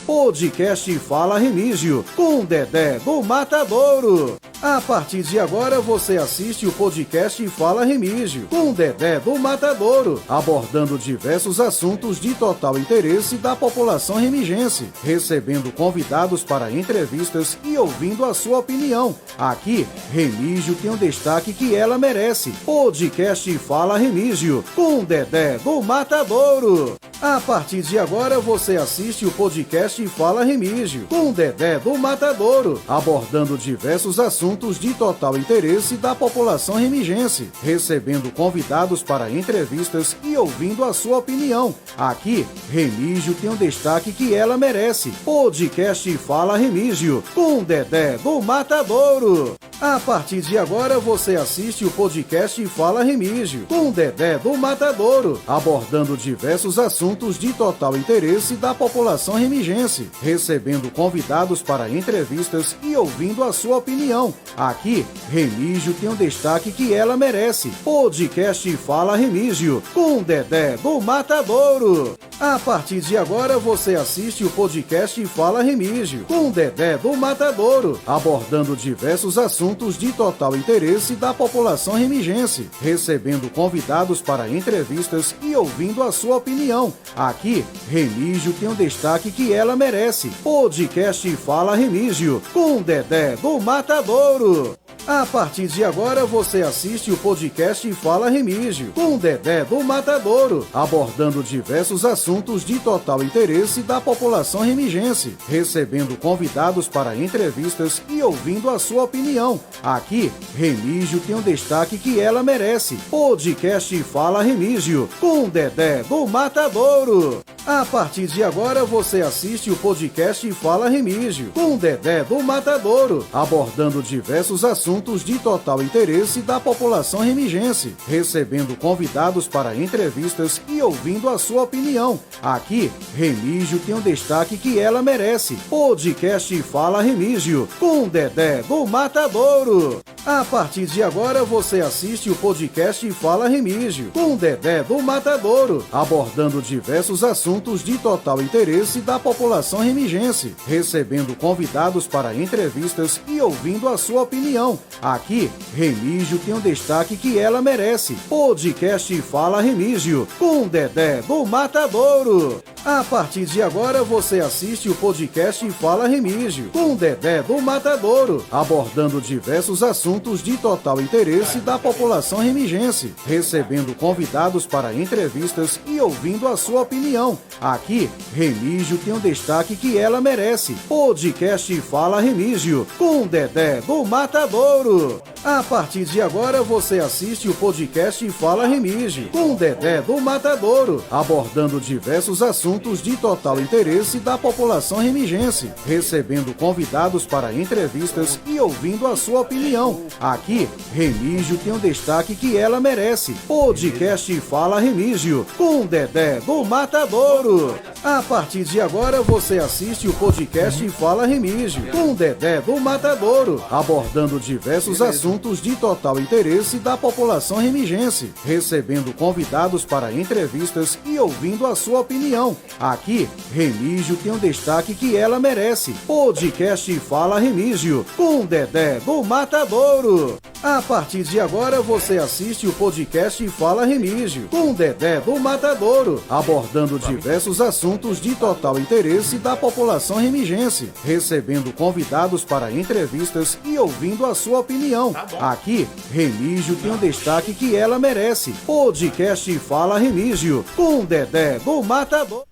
Podcast Fala Remígio, com Dedé do Matadouro. A partir de agora você assiste o podcast Fala Remígio, com Dedé do Matadouro, abordando diversos assuntos de total interesse da população remigense, recebendo convidados para entrevistas e ouvindo a sua opinião. Aqui, Remígio tem um destaque que ela merece. Podcast Fala Remígio, com Dedé do Matadouro. A partir de agora você assiste o podcast Fala Remígio, com Dedé do Matadouro, abordando diversos assuntos de total interesse da população remigense, recebendo convidados para entrevistas e ouvindo a sua opinião. Aqui, Remígio tem um destaque que ela merece. Podcast Fala Remígio, com Dedé do Matadouro. A partir de agora você assiste o podcast Fala Remígio, com Dedé do Matadouro, abordando diversos assuntos de total interesse da população remigense, recebendo convidados para entrevistas e ouvindo a sua opinião. Aqui, Remígio tem um destaque que ela merece. Podcast Fala Remígio, com Dedé do Matadouro. A partir de agora você assiste o podcast Fala Remígio, com Dedé do Matadouro, abordando diversos assuntos de total interesse da população remigense, recebendo convidados para entrevistas e ouvindo a sua opinião. Aqui, Remígio tem um destaque que ela merece. Podcast Fala Remígio, com Dedé do Matadouro. A partir de agora você assiste o podcast Fala Remígio, com Dedé do Matadouro, abordando diversos assuntos de total interesse da população remigense, recebendo convidados para entrevistas e ouvindo a sua opinião. Aqui, Remígio tem um destaque que ela merece. Podcast Fala Remígio, com Dedé do Matadouro. A partir de agora você assiste o podcast Fala Remígio, com Dedé do Matadouro, abordando diversos assuntos de total interesse da população remigense, recebendo convidados para entrevistas e ouvindo a sua opinião. Aqui, Remígio tem um destaque que ela merece. Podcast Fala Remígio, com Dedé do Matadouro. A partir de agora você assiste o podcast Fala Remígio, com Dedé do Matadouro, abordando diversos assuntos de total interesse da população remigense, recebendo convidados para entrevistas e ouvindo a sua opinião. Aqui, Remígio tem um destaque que ela merece. Podcast Fala Remígio, com Dedé do Matadouro. A partir de agora você assiste o podcast Fala Remígio, com Dedé do Matadouro, abordando diversos assuntos de total interesse da população remigense, recebendo convidados para entrevistas e ouvindo a sua opinião. Aqui, Remígio tem um destaque que ela merece. Podcast Fala Remígio, com Dedé do Matadouro. A partir de agora você assiste o podcast Fala Remígio, com Dedé do Matadouro, abordando diversos assuntos de total interesse da população remigense, recebendo convidados para entrevistas e ouvindo a sua opinião. Aqui, Remígio tem um destaque que ela merece. Podcast Fala Remígio, com Dedé do Matadouro. A partir de agora você assiste o podcast Fala Remígio, com Dedé do Matadouro, abordando diversos assuntos de total interesse da população remigense, recebendo convidados para entrevistas e ouvindo a sua opinião. Aqui, Remígio tem um destaque que ela merece. Podcast Fala Remígio, com Dedé do Matadouro. A partir de agora você assiste o podcast Fala Remígio, com Dedé do Matadouro, abordando diversos assuntos de total interesse da população remigense, recebendo convidados para entrevistas e ouvindo a sua opinião. Aqui, Remígio tem um destaque que ela merece. Podcast Fala Remígio, com Dedé do Matadouro.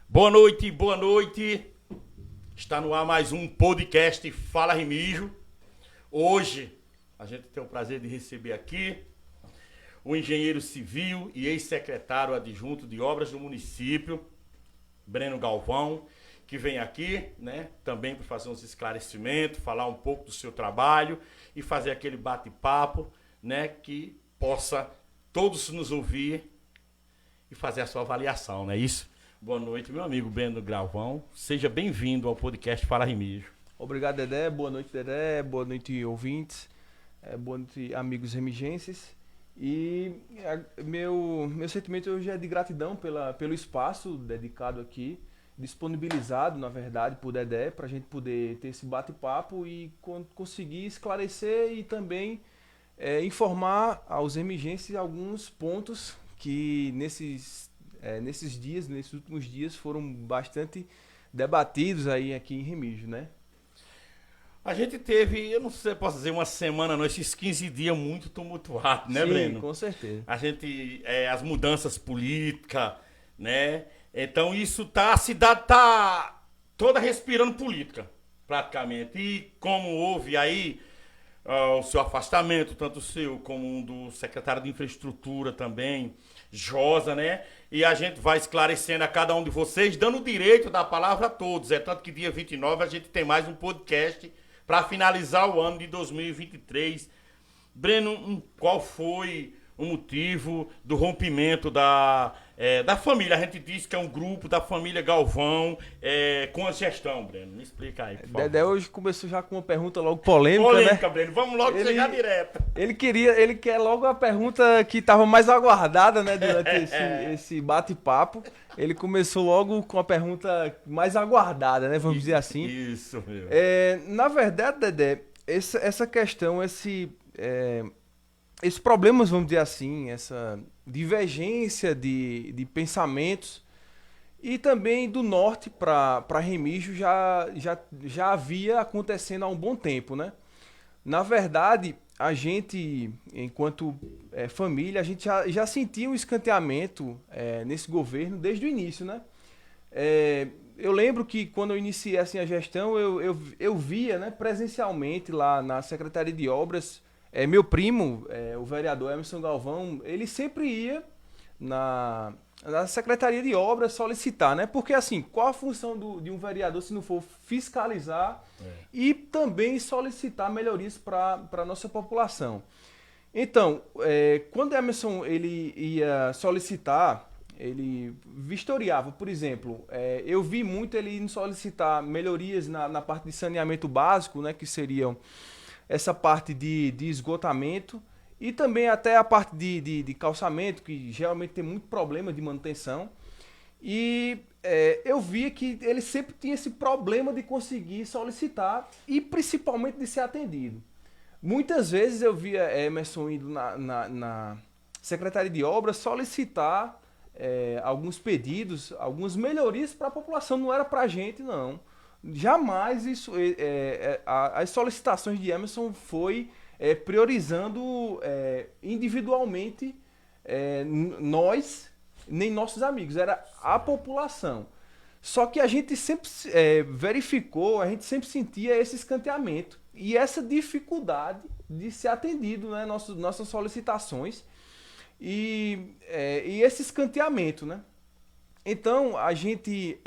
Boa noite, boa noite. Está no ar mais um podcast Fala Remígio. Hoje a gente tem o prazer de receber aqui o engenheiro civil e ex-secretário adjunto de obras do município, Breno Galvão, que vem aqui, né, também para fazer uns esclarecimentos, falar um pouco do seu trabalho e fazer aquele bate-papo, né, que possa todos nos ouvir e fazer a sua avaliação, não é isso? Boa noite, meu amigo Breno Galvão. Seja bem-vindo ao podcast Fala Remígio. Obrigado, Dedé. Boa noite, Dedé. Boa noite, ouvintes. Boa noite, amigos remigenses. Meu sentimento hoje é de gratidão pelo espaço dedicado aqui, disponibilizado, na verdade, por Dedé, para a gente poder ter esse bate-papo e conseguir esclarecer e também informar aos emergentes alguns pontos que nesses dias, nesses últimos dias, foram bastante debatidos aí aqui em Remígio, né? A gente teve, eu não sei se posso dizer uma semana, não, esses 15 dias muito tumultuados, né, Sim, Breno? com certeza. A gente, as mudanças políticas, né? Então a cidade tá toda respirando política, praticamente. E como houve aí o seu afastamento, tanto o seu como um do secretário de Infraestrutura também, Josa, né? E a gente vai esclarecendo a cada um de vocês, dando o direito da palavra a todos. É tanto que dia 29 a gente tem mais um podcast para finalizar o ano de 2023. Breno, qual foi o motivo do rompimento da família? A gente diz que é um grupo da família Galvão com a gestão, Breno. Me explica aí, por favor. Dedé hoje começou já com uma pergunta logo polêmica, Polêmica, né? Breno. Vamos logo chegar direto. Ele quer logo a pergunta que estava mais aguardada, né, durante esse bate-papo. Ele começou logo com a pergunta mais aguardada, né, vamos dizer assim. Isso, meu. Na verdade, Dedé, essa questão, esses problemas, vamos dizer assim, essa divergência de pensamentos e também do norte para Remígio já havia acontecendo há um bom tempo, né? Na verdade, a gente, enquanto família, a gente já sentia um escanteamento nesse governo desde o início, né? Eu lembro que quando eu iniciei assim, a gestão, eu via, né, presencialmente lá na Secretaria de Obras, meu primo, o vereador Emerson Galvão, ele sempre ia na Secretaria de Obras solicitar, né? Porque assim, qual a função de um vereador se não for fiscalizar e também solicitar melhorias para a nossa população? Então, quando Emerson ele ia solicitar, ele vistoriava, por exemplo, eu vi muito ele indo solicitar melhorias na parte de saneamento básico, né? Que seriam essa parte de esgotamento e também até a parte de calçamento, que geralmente tem muito problema de manutenção. E eu via que ele sempre tinha esse problema de conseguir solicitar e principalmente de ser atendido. Muitas vezes eu via Emerson indo na Secretaria de Obras solicitar alguns pedidos, algumas melhorias para a população, não era para a gente, não. Jamais isso, as solicitações de Emerson foi priorizando individualmente nós, nem nossos amigos, era a população. Só que a gente sempre verificou, a gente sempre sentia esse escanteamento e essa dificuldade de ser atendido, né, nossas solicitações e esse escanteamento, né? Então, a gente,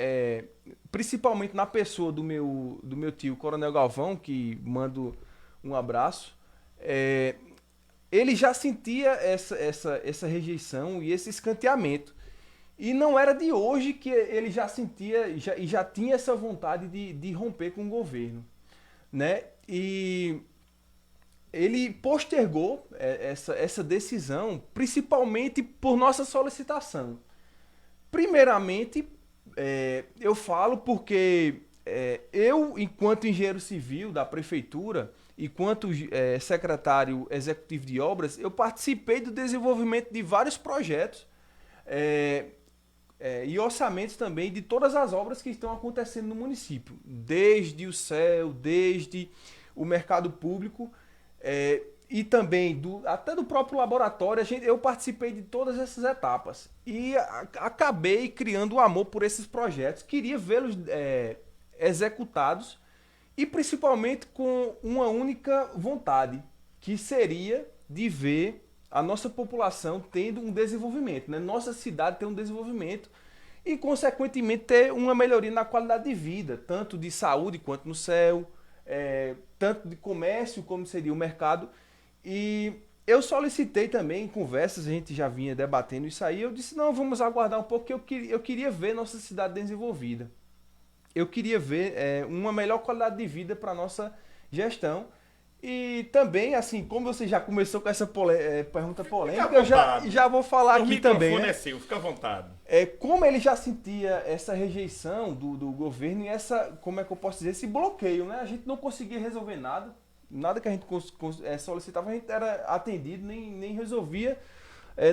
principalmente na pessoa do meu tio, Coronel Galvão, que mando um abraço, ele já sentia essa rejeição e esse escanteamento. E não era de hoje que ele já sentia e já tinha essa vontade de romper com o governo, né? E ele postergou essa decisão, principalmente por nossa solicitação. Primeiramente, eu falo porque eu, enquanto engenheiro civil da prefeitura, enquanto secretário executivo de obras, eu participei do desenvolvimento de vários projetos e orçamentos também de todas as obras que estão acontecendo no município, desde o CEL, desde o mercado público e também até do próprio laboratório. Eu participei de todas essas etapas e acabei criando um amor por esses projetos, queria vê-los executados e principalmente com uma única vontade, que seria de ver a nossa população tendo um desenvolvimento, né? Nossa cidade ter um desenvolvimento e, consequentemente, ter uma melhoria na qualidade de vida, tanto de saúde quanto no céu, tanto de comércio como seria o mercado. E eu solicitei também, em conversas, a gente já vinha debatendo isso aí, eu disse, não, vamos aguardar um pouco, que eu queria ver nossa cidade desenvolvida. Eu queria ver uma melhor qualidade de vida para a nossa gestão E também, assim, como você já começou com essa pergunta polêmica, Fica à eu vontade. já vou falar O aqui microfone também, né? é seu, fica à vontade. Como ele já sentia essa rejeição do governo e essa, como é que eu posso dizer, esse bloqueio, né? A gente não conseguia resolver nada que a gente solicitava, a gente era atendido, nem resolvia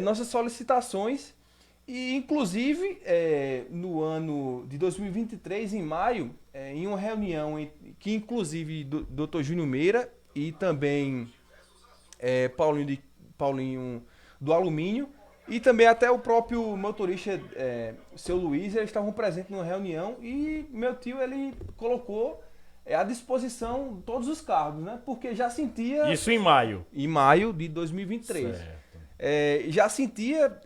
nossas solicitações. E, inclusive, no ano de 2023, em maio, em uma reunião que, inclusive, Dr. Júnior Meira e também Paulinho do Alumínio, e também até o próprio motorista, seu Luiz, eles estavam presentes numa reunião e meu tio, ele colocou à disposição todos os cargos, né? Porque já sentia... Isso em maio. Em maio de 2023. Certo. Já sentia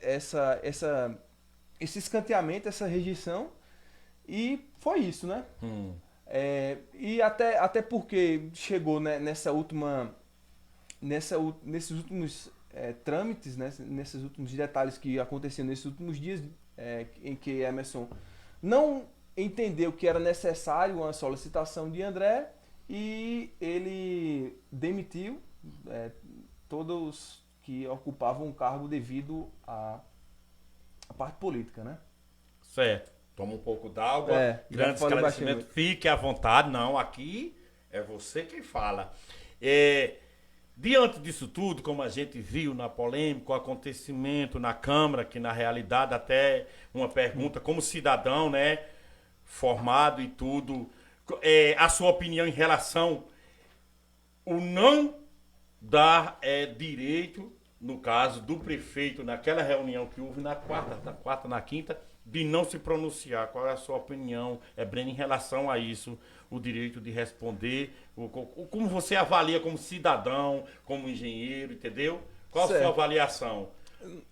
esse escanteamento, essa rejeição, e foi isso, né? E até porque chegou, né, nesses últimos trâmites, né, nesses últimos detalhes que aconteceram nesses últimos dias, em que Emerson não entendeu que era necessário uma solicitação de André e ele demitiu todos que ocupavam o cargo devido à parte política, né? Certo. Toma um pouco d'água, grande já falei esclarecimento, bastante. fique à vontade. Não, aqui é você quem fala. Diante disso tudo, como a gente viu na polêmica, o acontecimento na Câmara, que na realidade até uma pergunta como cidadão, né, formado e tudo, a sua opinião em relação o não dar direito, no caso do prefeito, naquela reunião que houve na quarta, na quinta, de não se pronunciar. Qual é a sua opinião, Breno, em relação a isso, o direito de responder, como você avalia como cidadão, como engenheiro, entendeu? Qual a sua avaliação?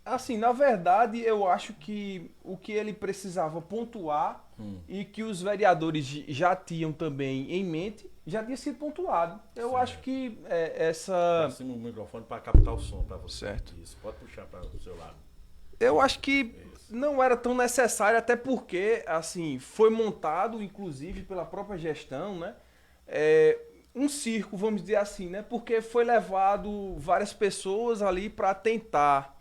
Assim, na verdade, eu acho que o que ele precisava pontuar e que os vereadores já tinham também em mente, já tinha sido pontuado. Eu acho que essa... Aproxima o microfone para captar o som para você. Certo. Isso, pode puxar para o seu lado. Eu acho que não era tão necessário, até porque, assim, foi montado, inclusive, pela própria gestão, né? Um circo, vamos dizer assim, né? Porque foi levado várias pessoas ali para tentar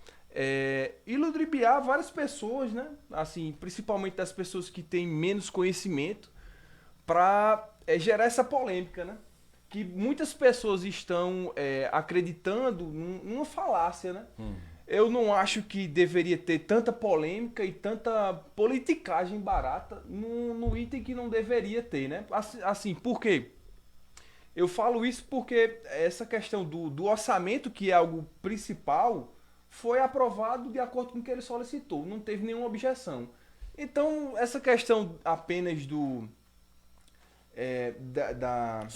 iludibriar várias pessoas, né? Assim, principalmente das pessoas que têm menos conhecimento, para gerar essa polêmica, né? Que muitas pessoas estão acreditando numa falácia, né? Eu não acho que deveria ter tanta polêmica e tanta politicagem barata no item que não deveria ter, né? Assim, por quê? Eu falo isso porque essa questão do orçamento, que é algo principal, foi aprovado de acordo com o que ele solicitou. Não teve nenhuma objeção. Então, essa questão apenas da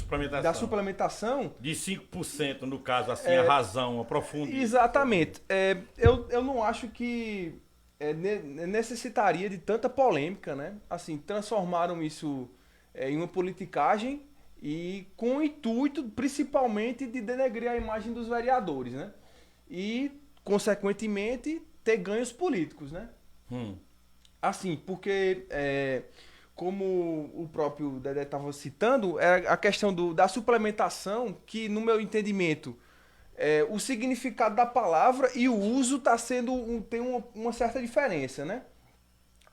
suplementação... De 5%, no caso, assim, a razão, aprofunda. Exatamente. Eu não acho que necessitaria de tanta polêmica, né? Assim, transformaram isso em uma politicagem e com o intuito, principalmente, de denegrir a imagem dos vereadores, né? E, consequentemente, ter ganhos políticos, né? Assim, porque... como o próprio Dedé estava citando, é a questão da suplementação, que, no meu entendimento, o significado da palavra e o uso tem uma certa diferença, né?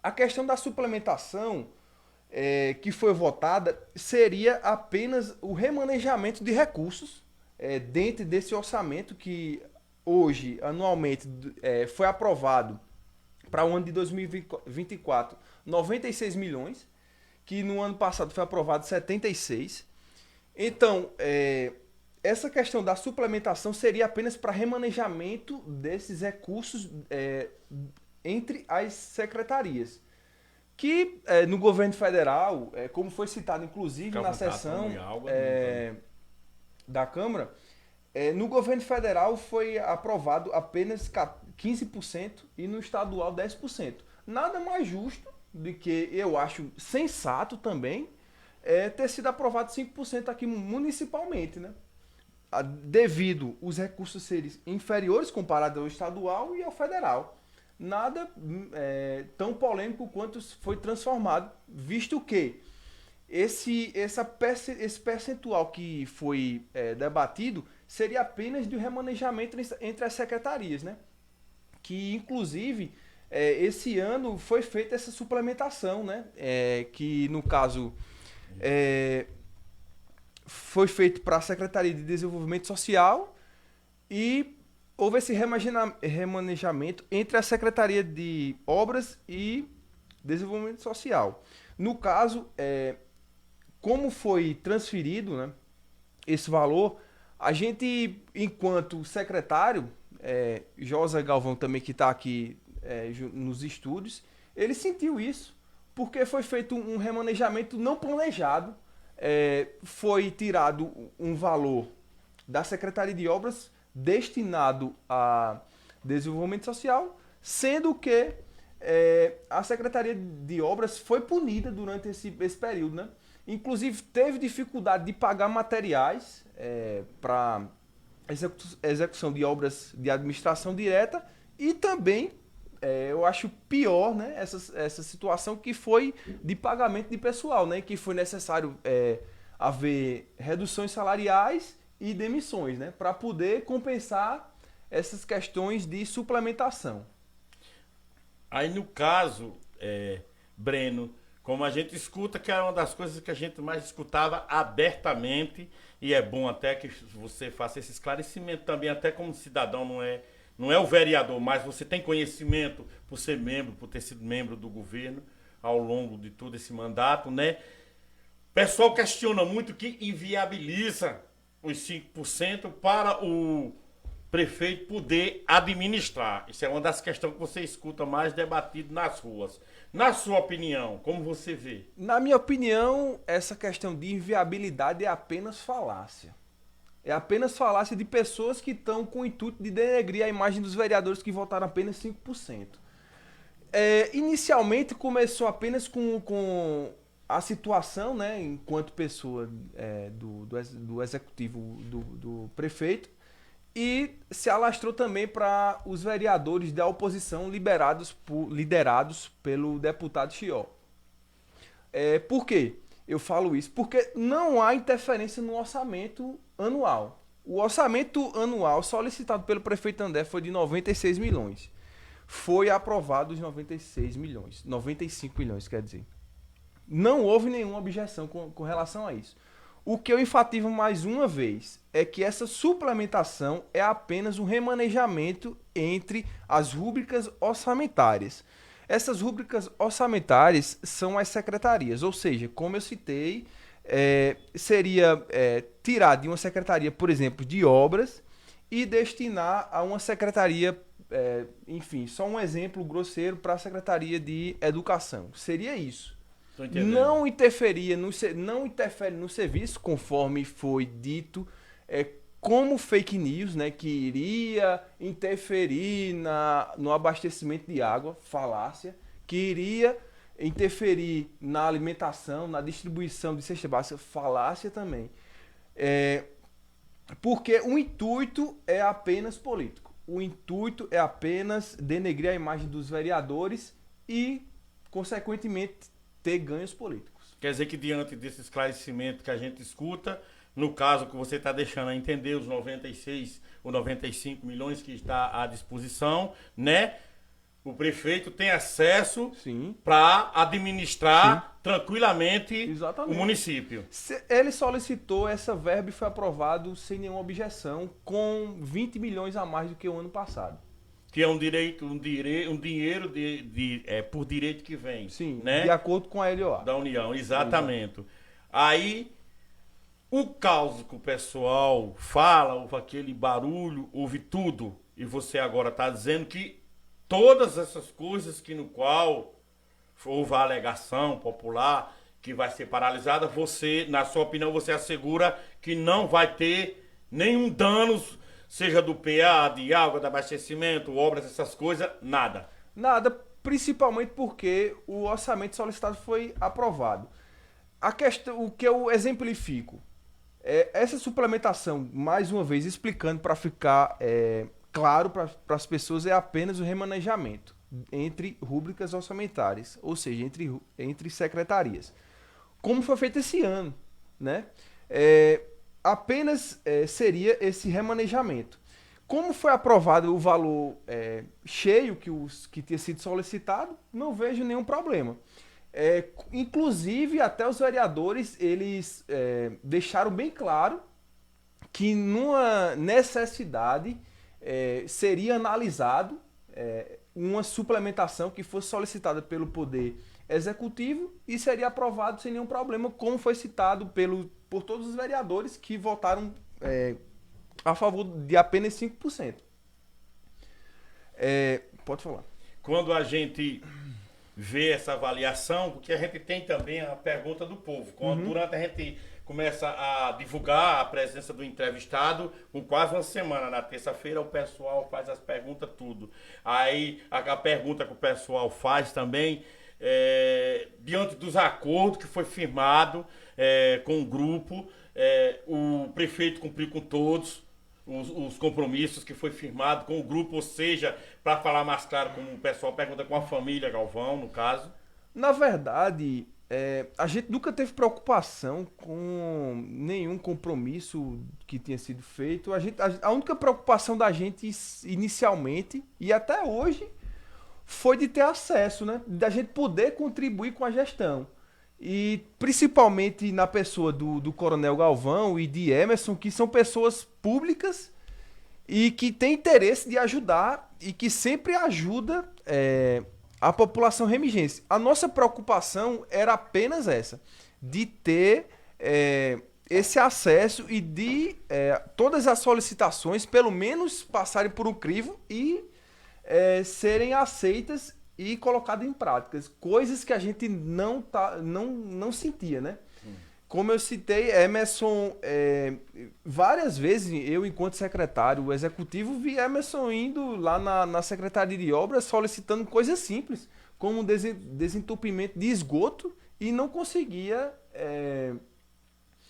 A questão da suplementação, que foi votada, seria apenas o remanejamento de recursos dentro desse orçamento que hoje, anualmente, foi aprovado para o ano de 2024, 96 milhões, que no ano passado foi aprovado 76. Então, essa questão da suplementação seria apenas para remanejamento desses recursos entre as secretarias. Que no governo federal, como foi citado inclusive na sessão da Câmara, no governo federal foi aprovado apenas 15% e no estadual 10%. Nada mais justo do que, eu acho sensato também, ter sido aprovado 5% aqui municipalmente, né? Devido os recursos serem inferiores comparado ao estadual e ao federal. Nada tão polêmico quanto foi transformado, visto que esse percentual que foi debatido seria apenas de remanejamento entre as secretarias, né? Que, inclusive, esse ano foi feita essa suplementação, né? Que, no caso, foi feito para a Secretaria de Desenvolvimento Social e houve esse remanejamento entre a Secretaria de Obras e Desenvolvimento Social. No caso, como foi transferido, né, esse valor, a gente, enquanto secretário, Josa Galvão também, que está aqui nos estúdios, ele sentiu isso, porque foi feito um remanejamento não planejado, foi tirado um valor da Secretaria de Obras destinado a desenvolvimento social, sendo que a Secretaria de Obras foi punida durante esse período, né? Inclusive teve dificuldade de pagar materiais para execução de obras de administração direta e também, eu acho pior, né, essa situação que foi de pagamento de pessoal, né, que foi necessário haver reduções salariais e demissões, né, para poder compensar essas questões de suplementação. Aí no caso, Breno, como a gente escuta, que é uma das coisas que a gente mais escutava abertamente, e é bom até que você faça esse esclarecimento também, até como cidadão, não é o vereador, mas você tem conhecimento por ser membro, por ter sido membro do governo ao longo de todo esse mandato, né? O pessoal questiona muito que inviabiliza os 5% para o prefeito poder administrar. Isso é uma das questões que você escuta mais debatido nas ruas. Na sua opinião, como você vê? Na minha opinião, essa questão de inviabilidade é apenas falácia. É apenas falácia de pessoas que estão com o intuito de denegrir a imagem dos vereadores que votaram apenas 5%. Inicialmente começou apenas com a situação, né, enquanto pessoa do executivo do prefeito, e se alastrou também para os vereadores da oposição liderados pelo deputado Chió. Por quê? Eu falo isso porque não há interferência no orçamento anual. O orçamento anual solicitado pelo prefeito André foi de 96 milhões. Foi aprovado os 96 milhões. 95 milhões, quer dizer. Não houve nenhuma objeção com relação a isso. O que eu enfatizo mais uma vez é que essa suplementação é apenas um remanejamento entre as rúbricas orçamentárias. Essas rúbricas orçamentárias são as secretarias, ou seja, como eu citei, seria tirar de uma secretaria, por exemplo, de obras e destinar a uma secretaria, enfim, só um exemplo grosseiro para a secretaria de educação. Seria isso. Não interfere no serviço, conforme foi dito, como fake news, né, que iria interferir no abastecimento de água, falácia, que iria interferir na alimentação, na distribuição de cesta básica, falácia também. Porque o intuito é apenas político. O intuito é apenas denegrir a imagem dos vereadores e, consequentemente, ter ganhos políticos. Quer dizer que diante desse esclarecimento que a gente escuta, no caso que você está deixando a entender, os 96 ou 95 milhões que está à disposição, né? O prefeito tem acesso para administrar tranquilamente o município. Ele solicitou essa verba e foi aprovado sem nenhuma objeção, com 20 milhões a mais do que o ano passado. Que é um dinheiro por direito que vem. Sim, né? De acordo com a LOA. Da União, exatamente. Aí, o caos que o pessoal fala, houve aquele barulho, houve tudo. E você agora está dizendo que todas essas coisas que no qual houve a alegação popular que vai ser paralisada, você, na sua opinião, você assegura que não vai ter nenhum danos, seja do PA, de água, de abastecimento, obras, essas coisas, nada. Nada, principalmente porque o orçamento solicitado foi aprovado. A questão, o que eu exemplifico, essa suplementação, mais uma vez, explicando para ficar claro para as pessoas, é apenas o remanejamento entre rúbricas orçamentárias, ou seja, entre secretarias. como foi feito esse ano, né? Apenas seria esse remanejamento. Como foi aprovado o valor cheio que tinha sido solicitado, não vejo nenhum problema. Inclusive, até os vereadores, eles deixaram bem claro que numa necessidade seria analisado uma suplementação que fosse solicitada pelo Poder Executivo e seria aprovado sem nenhum problema, como foi citado por todos os vereadores que votaram a favor de apenas 5%. Pode falar. Quando a gente vê essa avaliação, porque a gente tem também a pergunta do povo. Quando durante a gente começa a divulgar a presença do entrevistado, com quase uma semana, na terça-feira o pessoal faz as perguntas tudo. Aí a pergunta que o pessoal faz também, diante dos acordos que foi firmado com o grupo, o prefeito cumpriu com todos os compromissos que foi firmado com o grupo, ou seja, para falar mais claro, como o pessoal pergunta, com a família Galvão, no caso. Na verdade, a gente nunca teve preocupação com nenhum compromisso que tinha sido feito. A única preocupação da gente inicialmente e até hoje foi de ter acesso, né? Da gente poder contribuir com a gestão. E principalmente na pessoa do Coronel Galvão e de Emerson, que são pessoas públicas e que têm interesse de ajudar e que sempre ajuda a população remigense. A nossa preocupação era apenas essa, de ter esse acesso e de todas as solicitações, pelo menos passarem por um crivo e serem aceitas e colocadas em práticas, coisas que a gente não sentia, né? Como eu citei, Emerson, várias vezes, eu enquanto secretário executivo, vi Emerson indo lá na Secretaria de Obras solicitando coisas simples, como desentupimento de esgoto, e não conseguia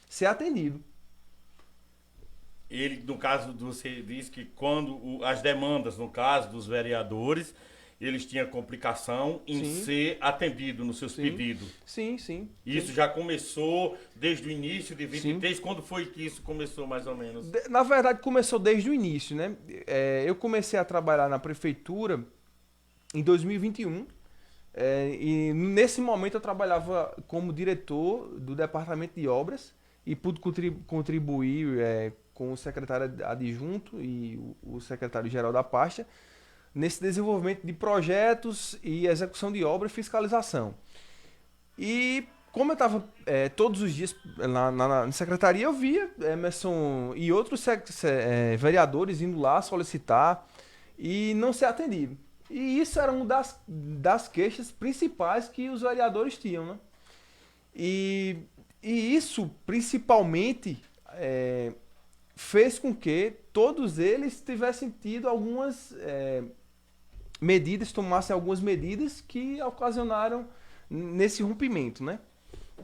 ser atendido. Ele, no caso, você diz que quando as demandas, no caso dos vereadores, eles tinham complicação em ser atendido nos seus pedidos. Sim. Isso já começou desde o início de 23? Quando foi que isso começou, mais ou menos? Na verdade, começou desde o início, né? Eu comecei a trabalhar na prefeitura em 2021. E nesse momento eu trabalhava como diretor do departamento de obras e pude contribuir com o secretário adjunto e o secretário-geral da pasta nesse desenvolvimento de projetos e execução de obra e fiscalização. E como eu estava todos os dias na secretaria, eu via Emerson e outros vereadores indo lá solicitar e não ser atendido. E isso era uma das queixas principais que os vereadores tinham, né? E isso, principalmente, fez com que todos eles tivessem tido algumas tomassem algumas medidas que ocasionaram nesse rompimento, né?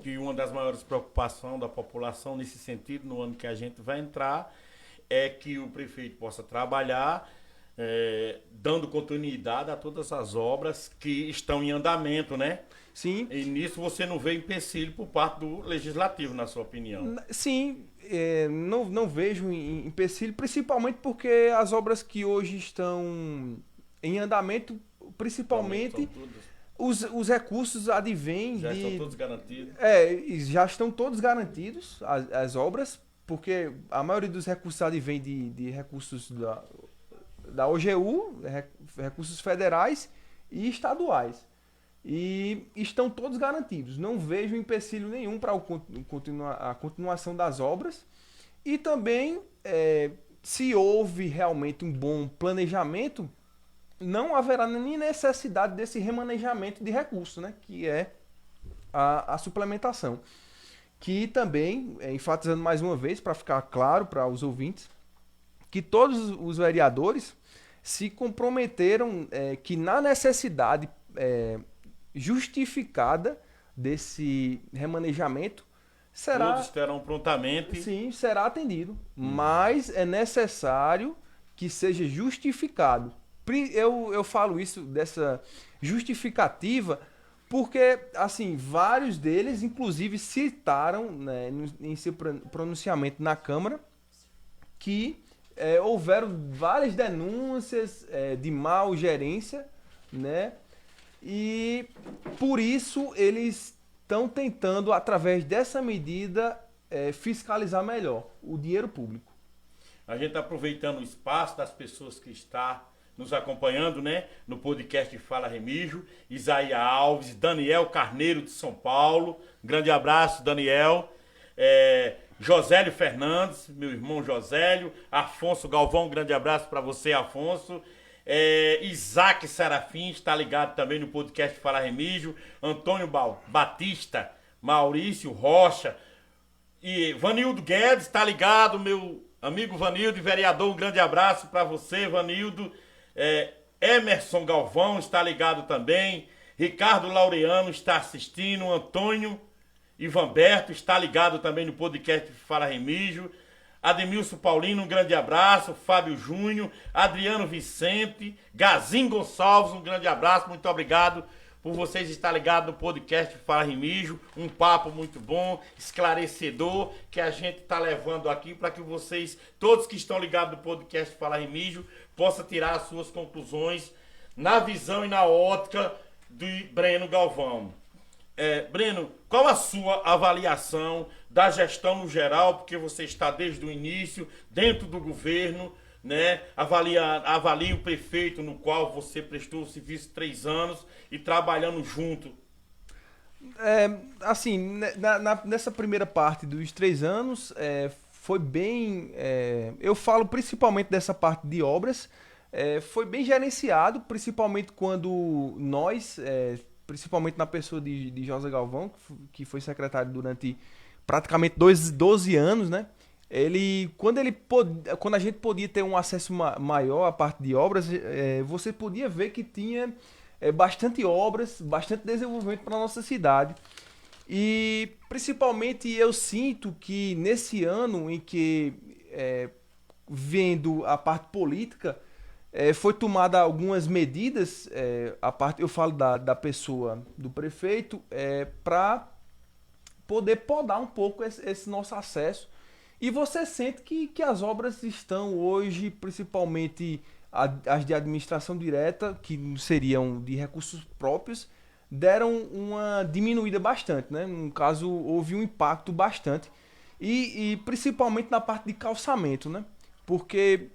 Que uma das maiores preocupações da população nesse sentido, no ano que a gente vai entrar, é que o prefeito possa trabalhar dando continuidade a todas as obras que estão em andamento, né? Sim. E nisso você não vê empecilho por parte do Legislativo, na sua opinião? Sim, não vejo empecilho, principalmente porque as obras que hoje estão em andamento, principalmente os recursos advêm já estão todos garantidos? Já estão todos garantidos, as obras, porque a maioria dos recursos advém de recursos da OGU, recursos federais e estaduais. E estão todos garantidos. Não vejo empecilho nenhum para a continuação das obras. E também, se houve realmente um bom planejamento, não haverá nem necessidade desse remanejamento de recursos, né? Que é a suplementação. Que também, enfatizando mais uma vez, para ficar claro para os ouvintes, que todos os vereadores se comprometeram que na necessidade justificada desse remanejamento será... Todos terão prontamente... Sim, será atendido. Mas é necessário que seja justificado. Eu falo isso, dessa justificativa, Porque, assim, vários deles, inclusive, citaram, né, em seu pronunciamento na Câmara, que houveram várias denúncias de mal gerência, né? E por isso eles estão tentando, através dessa medida, fiscalizar melhor o dinheiro público. A gente está aproveitando o espaço das pessoas que estão nos acompanhando, né? No podcast Fala Remígio, Isaías Alves, Daniel Carneiro de São Paulo. Grande abraço, Daniel. Josélio Fernandes, meu irmão Josélio. Afonso Galvão, um grande abraço para você, Afonso. Isaac Serafim está ligado também no podcast Fala Remígio. Antônio Batista, Maurício Rocha e Vanildo Guedes está ligado, meu amigo Vanildo, vereador, um grande abraço para você, Vanildo. Emerson Galvão está ligado também. Ricardo Laureano está assistindo. Antônio Ivanberto está ligado também no podcast Fala Remígio. Ademilson Paulino, um grande abraço. Fábio Júnior, Adriano Vicente, Gazin Gonçalves, um grande abraço. Muito obrigado por vocês estarem ligados no podcast Fala Remígio. Um papo muito bom, esclarecedor, que a gente está levando aqui para que vocês, todos que estão ligados no podcast Fala Remígio, possam tirar as suas conclusões na visão e na ótica de Breno Galvão. Breno, qual a sua avaliação da gestão no geral, porque você está desde o início dentro do governo, né? Avalie o prefeito no qual você prestou o serviço 3 anos e trabalhando junto. Assim, nessa primeira parte dos 3 anos, foi bem... eu falo principalmente dessa parte de obras, foi bem gerenciado, principalmente quando nós... principalmente na pessoa de José Galvão, que foi secretário durante praticamente 12 anos, né? Quando a gente podia ter um acesso maior à parte de obras, você podia ver que tinha bastante obras, bastante desenvolvimento para a nossa cidade. E principalmente eu sinto que nesse ano em que, vendo a parte política, foi tomada algumas medidas, eu falo da pessoa do prefeito, para poder podar um pouco esse nosso acesso. E você sente que as obras estão hoje, principalmente as de administração direta, que seriam de recursos próprios, deram uma diminuída bastante, né? No caso, houve um impacto bastante. E principalmente na parte de calçamento, né? Porque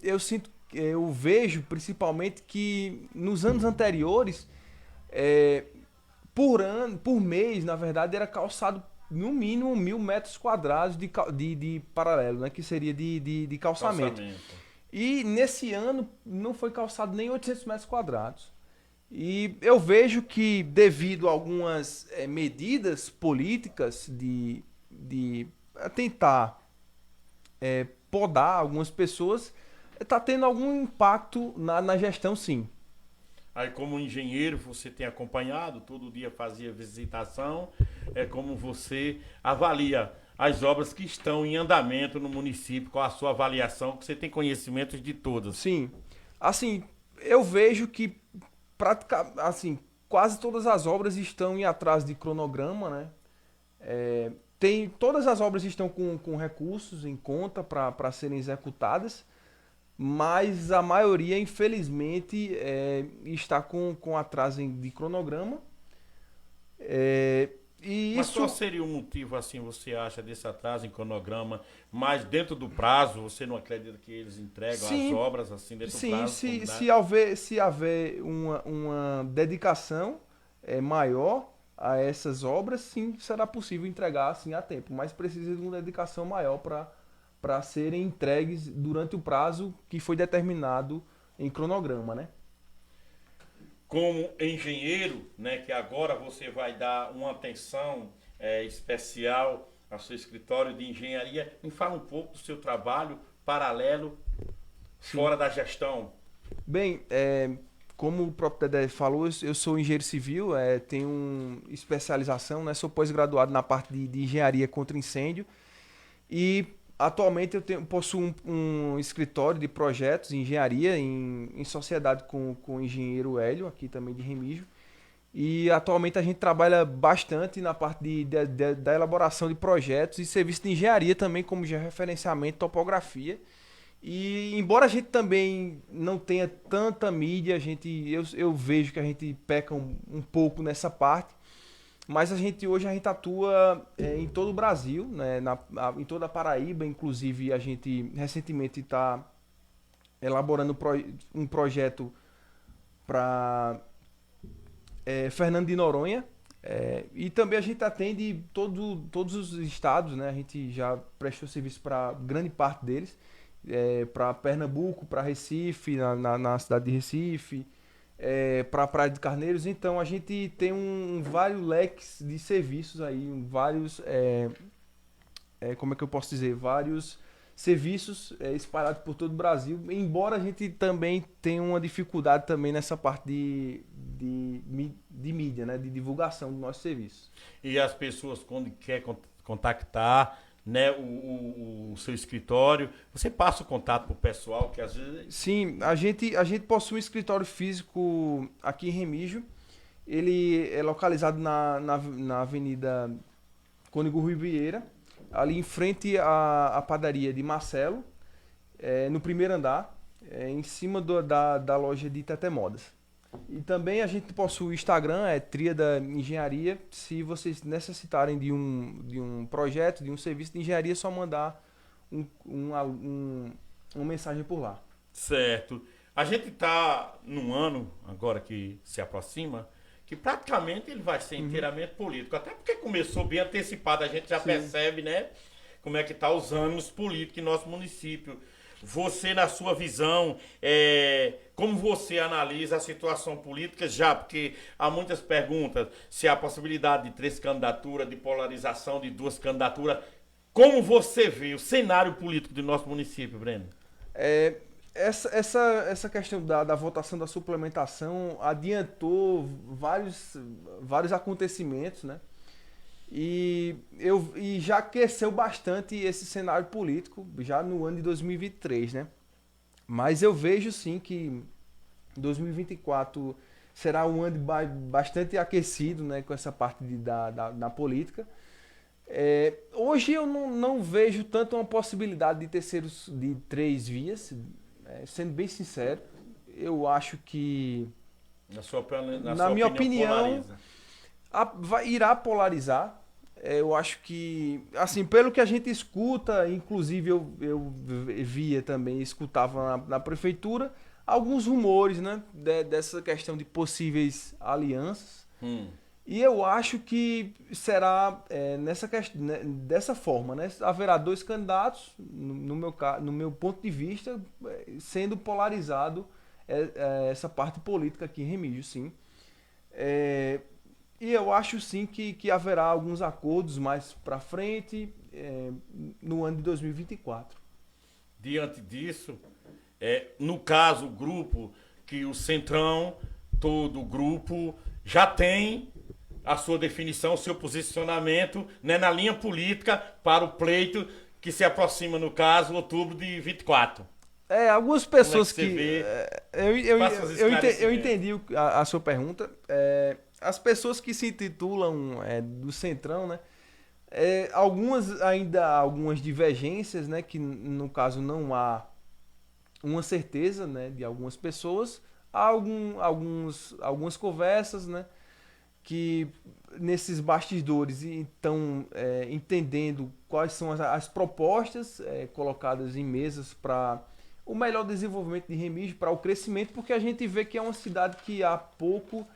eu vejo principalmente que nos anos anteriores, por mês, na verdade, era calçado no mínimo 1.000 metros quadrados de paralelo, né? Que seria de calçamento. E nesse ano não foi calçado nem 800 metros quadrados. E eu vejo que, devido a algumas medidas políticas de tentar podar algumas pessoas, está tendo algum impacto na gestão, sim. Aí, como engenheiro, você tem acompanhado, todo dia fazia visitação, como você avalia as obras que estão em andamento no município, qual a sua avaliação, que você tem conhecimentos de todas. Sim, assim, eu vejo que quase todas as obras estão em atraso de cronograma, né? Todas as obras estão com recursos em conta para serem executadas, mas a maioria, infelizmente, está com atraso de cronograma. Mas qual seria o motivo, assim, você acha, desse atraso em cronograma? Mas dentro do prazo, você não acredita que eles entregam as obras assim dentro do prazo? Sim, se haver uma dedicação maior a essas obras, sim, será possível entregar assim a tempo, mas precisa de uma dedicação maior para serem entregues durante o prazo que foi determinado em cronograma, né? Como engenheiro, né, que agora você vai dar uma atenção especial ao seu escritório de engenharia, me fala um pouco do seu trabalho paralelo, fora da gestão. Bem, como o próprio Dedé falou, eu sou engenheiro civil, tenho especialização, né, sou pós-graduado na parte de engenharia contra incêndio e atualmente eu possuo um escritório de projetos de engenharia em sociedade com o engenheiro Hélio, aqui também de Remígio. E atualmente a gente trabalha bastante na parte da elaboração de projetos e serviço de engenharia também, como georreferenciamento, topografia. E embora a gente também não tenha tanta mídia, eu vejo que a gente peca um pouco nessa parte, mas hoje a gente atua em todo o Brasil, né, em toda a Paraíba, inclusive a gente recentemente está elaborando um projeto para Fernando de Noronha, e também a gente atende todos os estados, né? A gente já prestou serviço para grande parte deles, para Pernambuco, para Recife, na cidade de Recife, para Praia de Carneiros. Então a gente tem vários leques de serviços aí, como é que eu posso dizer, vários serviços espalhados por todo o Brasil, embora a gente também tenha uma dificuldade também nessa parte de mídia, né, de divulgação do nosso serviço. E as pessoas, quando quer contactar, né, o seu escritório, você passa o contato para o pessoal, que às vezes... Sim, a gente possui um escritório físico aqui em Remígio. Ele é localizado na Avenida Cônego Rui Vieira, ali em frente à padaria de Marcelo, no primeiro andar, em cima da loja de Teté Modas. E também a gente possui o Instagram, Tríada Engenharia. Se vocês necessitarem de um projeto, de um serviço de engenharia, é só mandar uma mensagem por lá. Certo. A gente está num ano, agora que se aproxima, que praticamente ele vai ser inteiramente político. Até porque começou bem antecipado, a gente já percebe, né, como é que tá os ânimos políticos em nosso município. Você, na sua visão, como você analisa a situação política já? Porque há muitas perguntas, se há possibilidade de 3 candidaturas, de polarização de 2 candidaturas. Como você vê o cenário político do nosso município, Breno? Essa questão da votação da suplementação adiantou vários acontecimentos, né? E já aqueceu bastante esse cenário político já no ano de 2023, né? Mas eu vejo sim que 2024 será um ano bastante aquecido, né, com essa parte da política. Hoje eu não vejo tanto uma possibilidade de 3 vias, sendo bem sincero. Eu acho que, na minha opinião, irá polarizar. Eu acho que, assim, pelo que a gente escuta, inclusive eu via também, escutava na prefeitura, alguns rumores, né, dessa questão de possíveis alianças. E eu acho que será dessa forma, né? Haverá 2 candidatos, no meu ponto de vista, sendo polarizado essa parte política aqui em Remígio, sim. E eu acho sim que haverá alguns acordos mais para frente, no ano de 2024. Diante disso, no caso, o grupo, que o Centrão, todo o grupo, já tem a sua definição, o seu posicionamento, né, na linha política para o pleito que se aproxima, no caso, outubro de 24. Algumas pessoas que eu entendi a sua pergunta. As pessoas que se intitulam do Centrão, né? Algumas divergências, né? Que no caso não há uma certeza, né, de algumas pessoas. Há algumas conversas, né? Que nesses bastidores estão entendendo quais são as propostas colocadas em mesas para o melhor desenvolvimento de Remígio, para o crescimento, porque a gente vê que é uma cidade que há pouco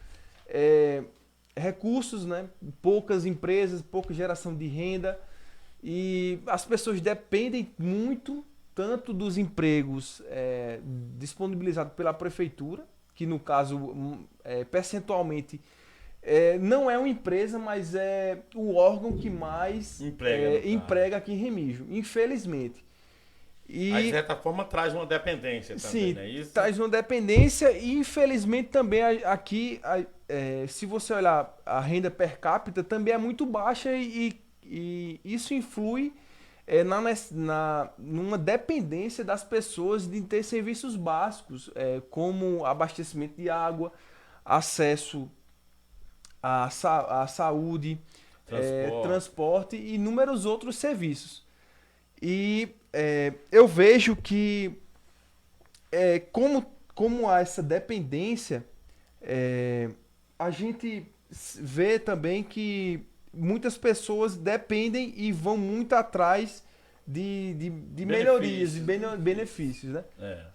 recursos, né? Poucas empresas, pouca geração de renda, e as pessoas dependem muito tanto dos empregos disponibilizados pela prefeitura, que no caso percentualmente não é uma empresa, mas é o órgão que mais emprega aqui em Remígio, infelizmente. E, de certa forma, traz uma dependência também, sim, não é isso? Traz uma dependência e, infelizmente, também aqui, se você olhar a renda per capita, também é muito baixa e isso influi numa dependência das pessoas de ter serviços básicos, como abastecimento de água, acesso a saúde, transporte e inúmeros outros serviços. E eu vejo que como há essa dependência, a gente vê também que muitas pessoas dependem e vão muito atrás de melhorias, de benefícios, né?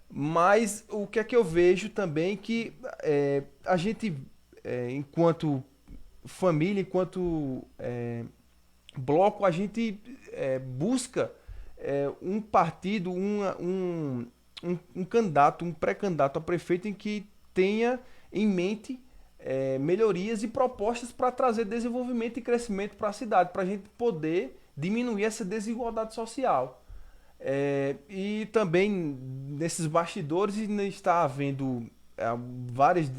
Mas o que é que eu vejo também que a gente, enquanto família, enquanto bloco, a gente busca um partido, um candidato, um pré-candidato a prefeito em que tenha em mente melhorias e propostas para trazer desenvolvimento e crescimento para a cidade, para a gente poder diminuir essa desigualdade social. E também nesses bastidores ainda está havendo várias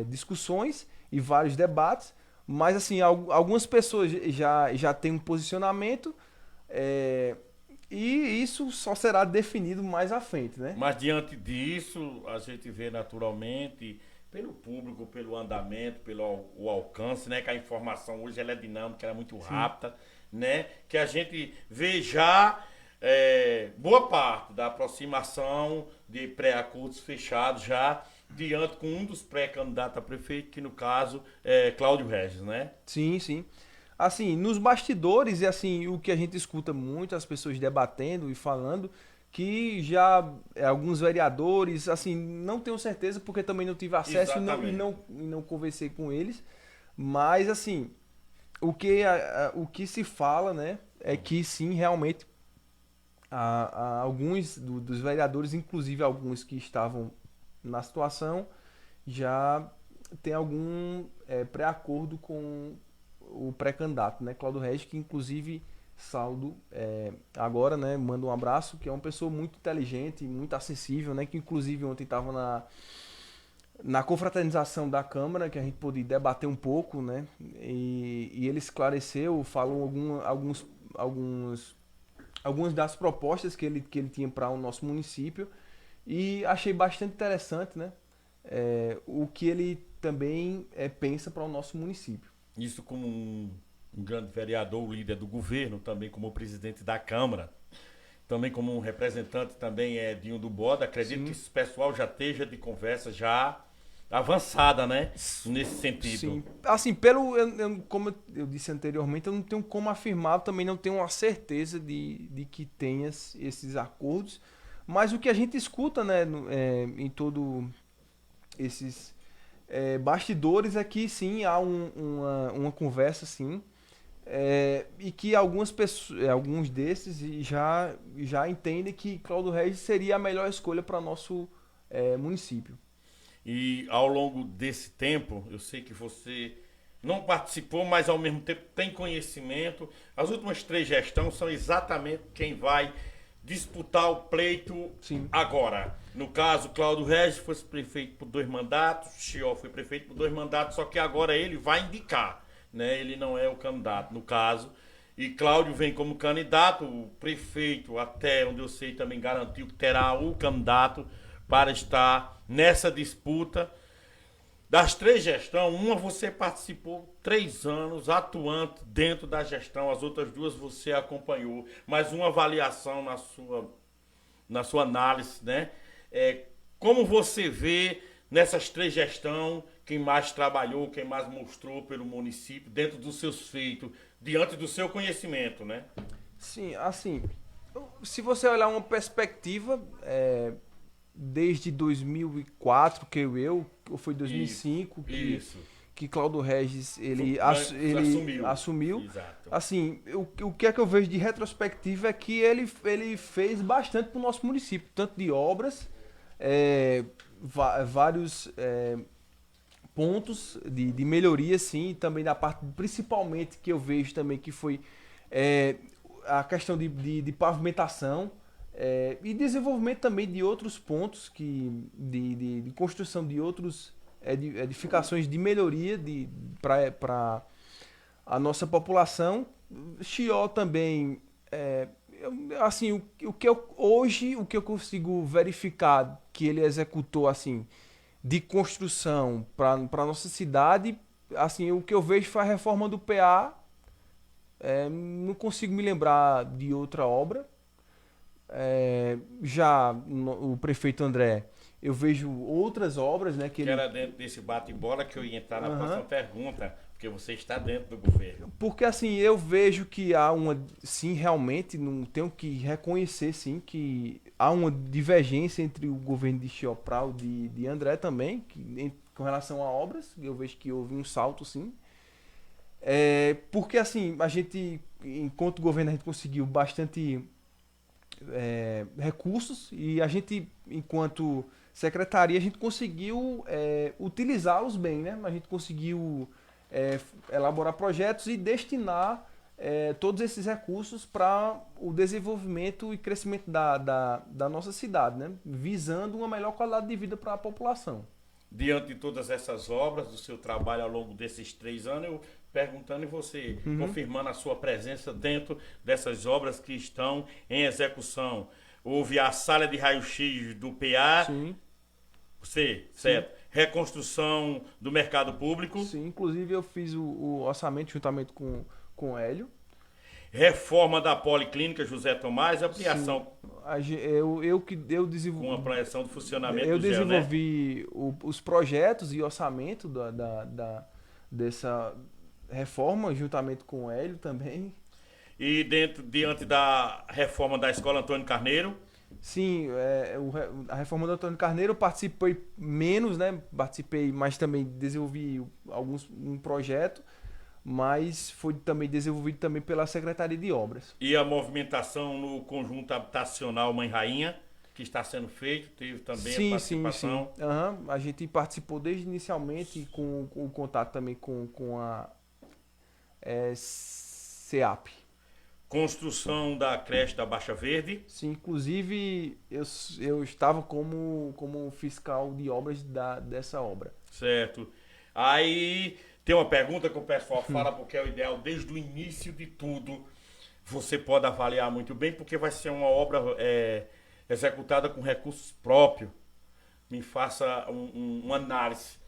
discussões e vários debates, mas assim, algumas pessoas já têm um posicionamento, e isso só será definido mais à frente, né? Mas diante disso, a gente vê naturalmente, pelo público, pelo andamento, pelo o alcance, né? Que a informação hoje ela é dinâmica, ela é muito rápida, né? Que a gente vê já boa parte da aproximação de pré-acordos fechados já diante com um dos pré-candidatos a prefeito, que no caso é Cláudio Regis, né? Sim, sim. Assim, nos bastidores, e assim, o que a gente escuta muito, as pessoas debatendo e falando, que já alguns vereadores, assim, não tenho certeza porque também não tive acesso e não conversei com eles, mas assim, o que se fala, né, é que sim, realmente, alguns dos vereadores, inclusive alguns que estavam na situação, já tem algum pré-acordo com o pré-candidato, né, Cláudio Regis, que inclusive Saldo agora, né, manda um abraço, que é uma pessoa muito inteligente, muito acessível, né, que inclusive ontem estava na confraternização da Câmara, que a gente pôde debater um pouco, né, e ele esclareceu, falou algumas das propostas que ele tinha para o nosso município, e achei bastante interessante, né, o que ele também pensa para o nosso município. Isso como um grande vereador, líder do governo, também como presidente da Câmara, também como um representante também Dinho do Boda. Acredito Sim. que esse pessoal já esteja de conversa já avançada, né? Nesse sentido. Sim. Assim, como eu disse anteriormente, eu não tenho como afirmar, também não tenho uma certeza de que tenha esses acordos, mas o que a gente escuta, né, em todo esses bastidores é que sim, há uma conversa, sim, e que algumas pessoas, alguns desses já entendem que Cláudio Regis seria a melhor escolha para nosso município. E ao longo desse tempo, eu sei que você não participou, mas ao mesmo tempo tem conhecimento. As últimas 3 gestões são exatamente quem vai disputar o pleito Sim. agora. No caso, Cláudio Regis foi prefeito por 2 mandatos, Chió foi prefeito por 2 mandatos, só que agora ele vai indicar, né? Ele não é o candidato, no caso. E Cláudio vem como candidato, o prefeito, até onde eu sei, também garantiu que terá o candidato para estar nessa disputa. Das 3 gestões, uma você participou 3 anos atuante dentro da gestão, as outras 2 você acompanhou. Mas uma avaliação na sua análise, né? Como você vê nessas 3 gestões, quem mais trabalhou, quem mais mostrou pelo município, dentro dos seus feitos, diante do seu conhecimento, né? Sim, assim, se você olhar uma perspectiva, desde 2004, ou foi 2005, que Cláudio Regis ele assumiu. Exato. Assim, o que é que eu vejo de retrospectiva é que ele fez bastante para o nosso município, tanto de obras, vários pontos de melhoria, sim, e também da parte, principalmente, que eu vejo também que foi a questão de pavimentação, e desenvolvimento também de outros pontos, de construção de outros edificações de melhoria para a nossa população. Chió também, assim, o que eu consigo verificar que ele executou assim de construção para a nossa cidade, assim, o que eu vejo foi a reforma do PA. Não consigo me lembrar de outra obra. O prefeito André, eu vejo outras obras, né? Que era dentro desse bate-bola que eu ia entrar na próxima pergunta, porque você está dentro do governo. Porque assim, eu vejo que há sim, realmente, não tenho que reconhecer, sim, que há uma divergência entre o governo de Chiopral e de André também, com relação a obras, eu vejo que houve um salto, sim. Porque assim, a gente, enquanto governo, a gente conseguiu bastante recursos e a gente, enquanto secretaria, a gente conseguiu utilizá-los bem, né? A gente conseguiu elaborar projetos e destinar todos esses recursos para o desenvolvimento e crescimento da nossa cidade, né? Visando uma melhor qualidade de vida para a população. Diante de todas essas obras, do seu trabalho ao longo desses 3 anos, eu perguntando e você confirmando a sua presença dentro dessas obras que estão em execução. Houve a sala de raio-x do PA. Sim. Você, certo? Sim. Reconstrução do mercado público. Sim, inclusive eu fiz o orçamento juntamente com o Hélio. Reforma da Policlínica José Tomás, ampliação. Eu desenvolvi. Com ampliação do funcionamento eu do GEL, desenvolvi os projetos e orçamento dessa reforma, juntamente com o Hélio também. E diante da reforma da Escola Antônio Carneiro? Sim, a reforma do Antônio Carneiro eu participei menos, né? Participei, mas também desenvolvi um projeto, mas foi também desenvolvido também pela Secretaria de Obras. E a movimentação no conjunto habitacional Mãe Rainha, que está sendo feito, teve também a participação? Sim. A gente participou desde inicialmente com o contato também com a CEAP. Construção da creche da Baixa Verde? Sim, inclusive eu estava como fiscal de obras dessa obra. Certo. Aí tem uma pergunta que o pessoal fala, porque é o ideal desde o início de tudo. Você pode avaliar muito bem, porque vai ser uma obra executada com recursos próprios. Me faça uma análise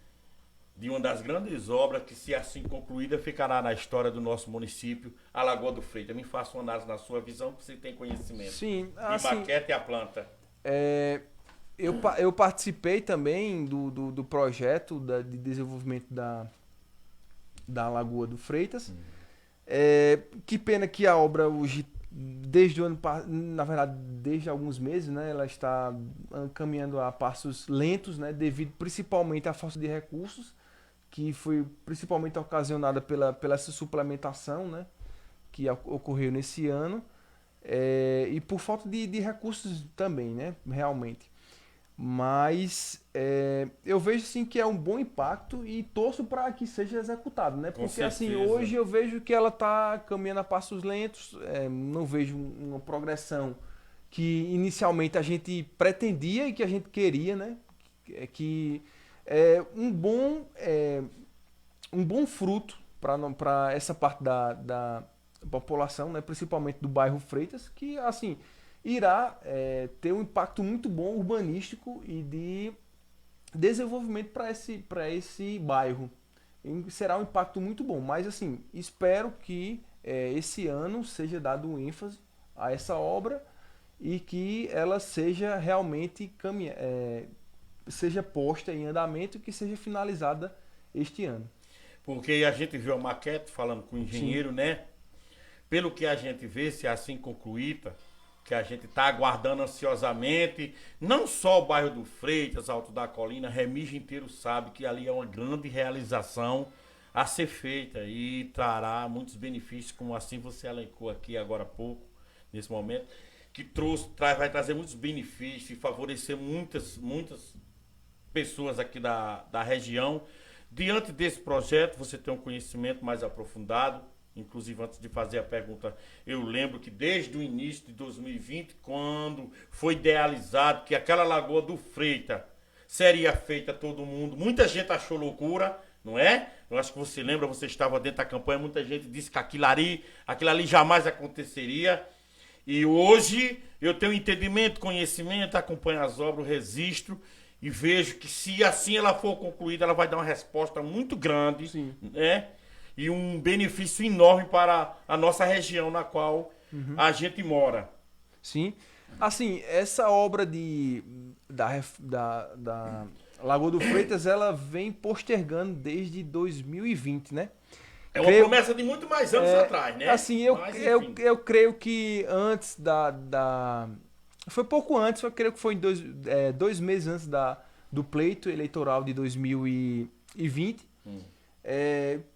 de uma das grandes obras que, se assim concluída, ficará na história do nosso município, a Lagoa do Freitas. Me faça uma análise na sua visão, que você tem conhecimento. Sim. De maquete e a planta. Eu participei também do projeto de desenvolvimento da Lagoa do Freitas. Que pena que a obra hoje, desde o ano passado, na verdade, desde alguns meses, né, ela está caminhando a passos lentos, né, devido principalmente à falta de recursos, que foi principalmente ocasionada pela essa suplementação, né, que ocorreu nesse ano, e por falta de recursos também, né, realmente. Mas eu vejo sim que é um bom impacto e torço para que seja executado, né? Porque assim, hoje eu vejo que ela está caminhando a passos lentos, não vejo uma progressão que inicialmente a gente pretendia e que a gente queria, né? Que um bom fruto para essa parte da população, né? Principalmente do bairro Freitas, que assim irá ter um impacto muito bom urbanístico e de desenvolvimento para esse bairro. E será um impacto muito bom, mas assim, espero que esse ano seja dado um ênfase a essa obra e que ela seja realmente seja posta em andamento e que seja finalizada este ano. Porque a gente viu a maquete, falando com o engenheiro, sim, né? Pelo que a gente vê, se é assim concluída, que a gente está aguardando ansiosamente, não só o bairro do Freitas, Alto da Colina, Remígio inteiro sabe que ali é uma grande realização a ser feita e trará muitos benefícios, como assim você elencou aqui agora há pouco, nesse momento, que vai trazer muitos benefícios e favorecer muitas pessoas aqui da região. Diante desse projeto, você tem um conhecimento mais aprofundado. Inclusive, antes de fazer a pergunta, eu lembro que desde o início de 2020, quando foi idealizado que aquela Lagoa do Freitas seria feita todo mundo, muita gente achou loucura, não é? Eu acho que você lembra, você estava dentro da campanha, muita gente disse que aquilo ali jamais aconteceria. E hoje eu tenho entendimento, conhecimento, acompanho as obras, registro, e vejo que se assim ela for concluída, ela vai dar uma resposta muito grande, Sim. né? E um benefício enorme para a nossa região na qual a gente mora. Sim. Assim, essa obra da Lagoa do Freitas, ela vem postergando desde 2020, né? É uma promessa de muito mais anos atrás, né? Assim, Mas, eu creio que antes foi pouco antes, eu creio que foi em 2 meses antes do pleito eleitoral de 2020.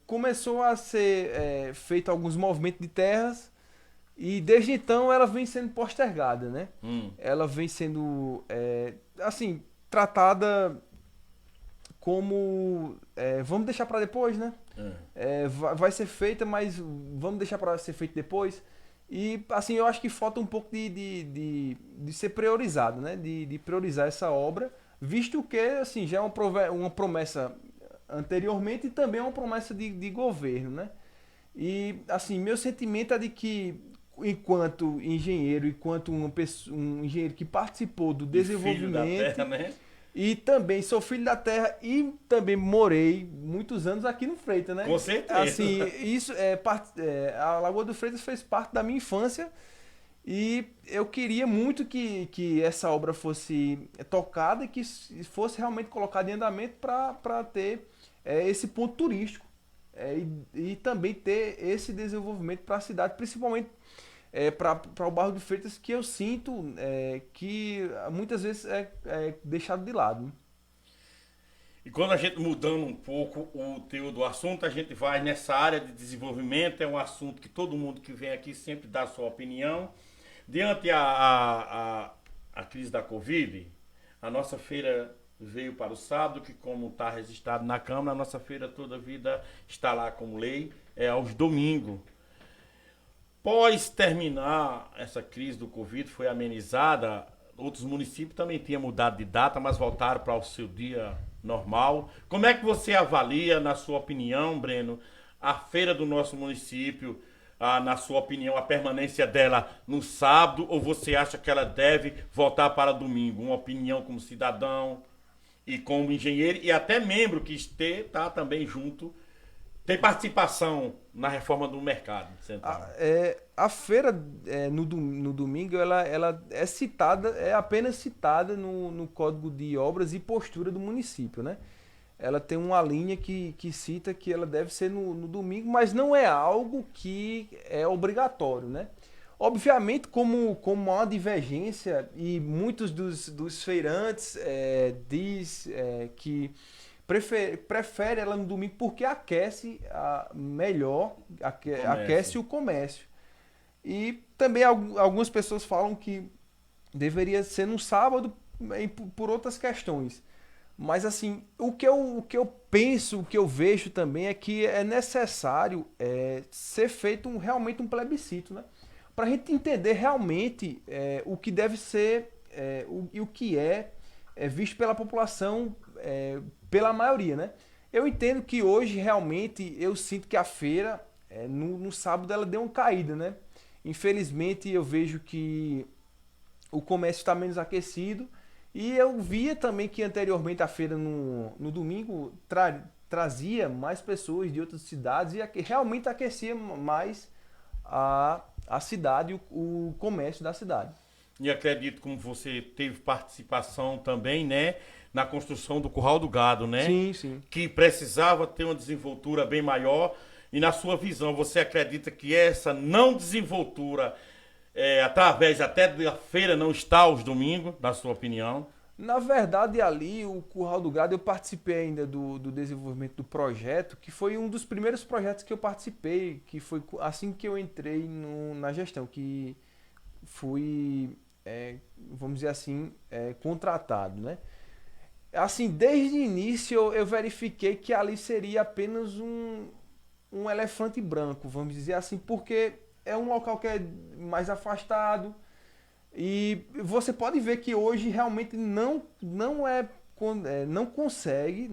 Começou a ser feito alguns movimentos de terras e desde então ela vem sendo postergada, né? Ela vem sendo, assim, tratada como vamos deixar para depois, né? Vai ser feita, mas vamos deixar para ser feito depois. E assim, eu acho que falta um pouco de ser priorizado, né? De priorizar essa obra, visto que assim, já é uma promessa anteriormente e também é uma promessa de governo, né? E assim, meu sentimento é de que, enquanto engenheiro, enquanto um engenheiro que participou do desenvolvimento, filho da terra, né? e também sou filho da terra e também morei muitos anos aqui no Freitas, né? Com certeza. Assim, isso a Lagoa do Freitas fez parte da minha infância e eu queria muito que essa obra fosse tocada e que fosse realmente colocada em andamento para ter esse ponto turístico e também ter esse desenvolvimento para a cidade, principalmente para o bairro do Freitas, que eu sinto que muitas vezes é deixado de lado, né? E quando a gente mudando um pouco o teor do assunto, a gente vai nessa área de desenvolvimento, é um assunto que todo mundo que vem aqui sempre dá a sua opinião. Diante a crise da Covid, a nossa feira veio para o sábado, que como está registrado na Câmara, a nossa feira toda a vida está lá como lei, aos domingos. Após terminar essa crise do Covid, foi amenizada, outros municípios também tinham mudado de data, mas voltaram para o seu dia normal. Como é que você avalia, na sua opinião, Breno, a feira do nosso município, na sua opinião, a permanência dela no sábado, ou você acha que ela deve voltar para domingo? Uma opinião como cidadão e como engenheiro e até membro que está também junto, tem participação na reforma do mercado central. A feira no domingo ela é citada, é apenas citada no Código de Obras e Postura do município, né? Ela tem uma linha que cita que ela deve ser no domingo, mas não é algo que é obrigatório, né? Obviamente, como há uma divergência e muitos dos feirantes diz que prefere ela no domingo porque aquece melhor, aquece o comércio. E também algumas pessoas falam que deveria ser no sábado por outras questões. Mas assim, o que eu penso, o que eu vejo também é que é necessário ser feito realmente um plebiscito, né? Para a gente entender realmente o que deve ser o que é visto pela população, pela maioria, né? Eu entendo que hoje realmente eu sinto que a feira no sábado ela deu uma caída, né? Infelizmente eu vejo que o comércio está menos aquecido e eu via também que anteriormente a feira no domingo trazia mais pessoas de outras cidades e realmente aquecia mais a cidade, o comércio da cidade. E acredito como você teve participação também, né, na construção do Curral do Gado, né? Sim, sim. Que precisava ter uma desenvoltura bem maior. E na sua visão, você acredita que essa não desenvoltura, através até da feira, não está aos domingos, na sua opinião? Na verdade, ali, o Curral do Gado, eu participei ainda do desenvolvimento do projeto, que foi um dos primeiros projetos que eu participei, que foi assim que eu entrei na gestão, que fui, vamos dizer assim, contratado, né? Assim, desde o início eu verifiquei que ali seria apenas um elefante branco, vamos dizer assim, porque é um local que é mais afastado e você pode ver que hoje realmente não consegue,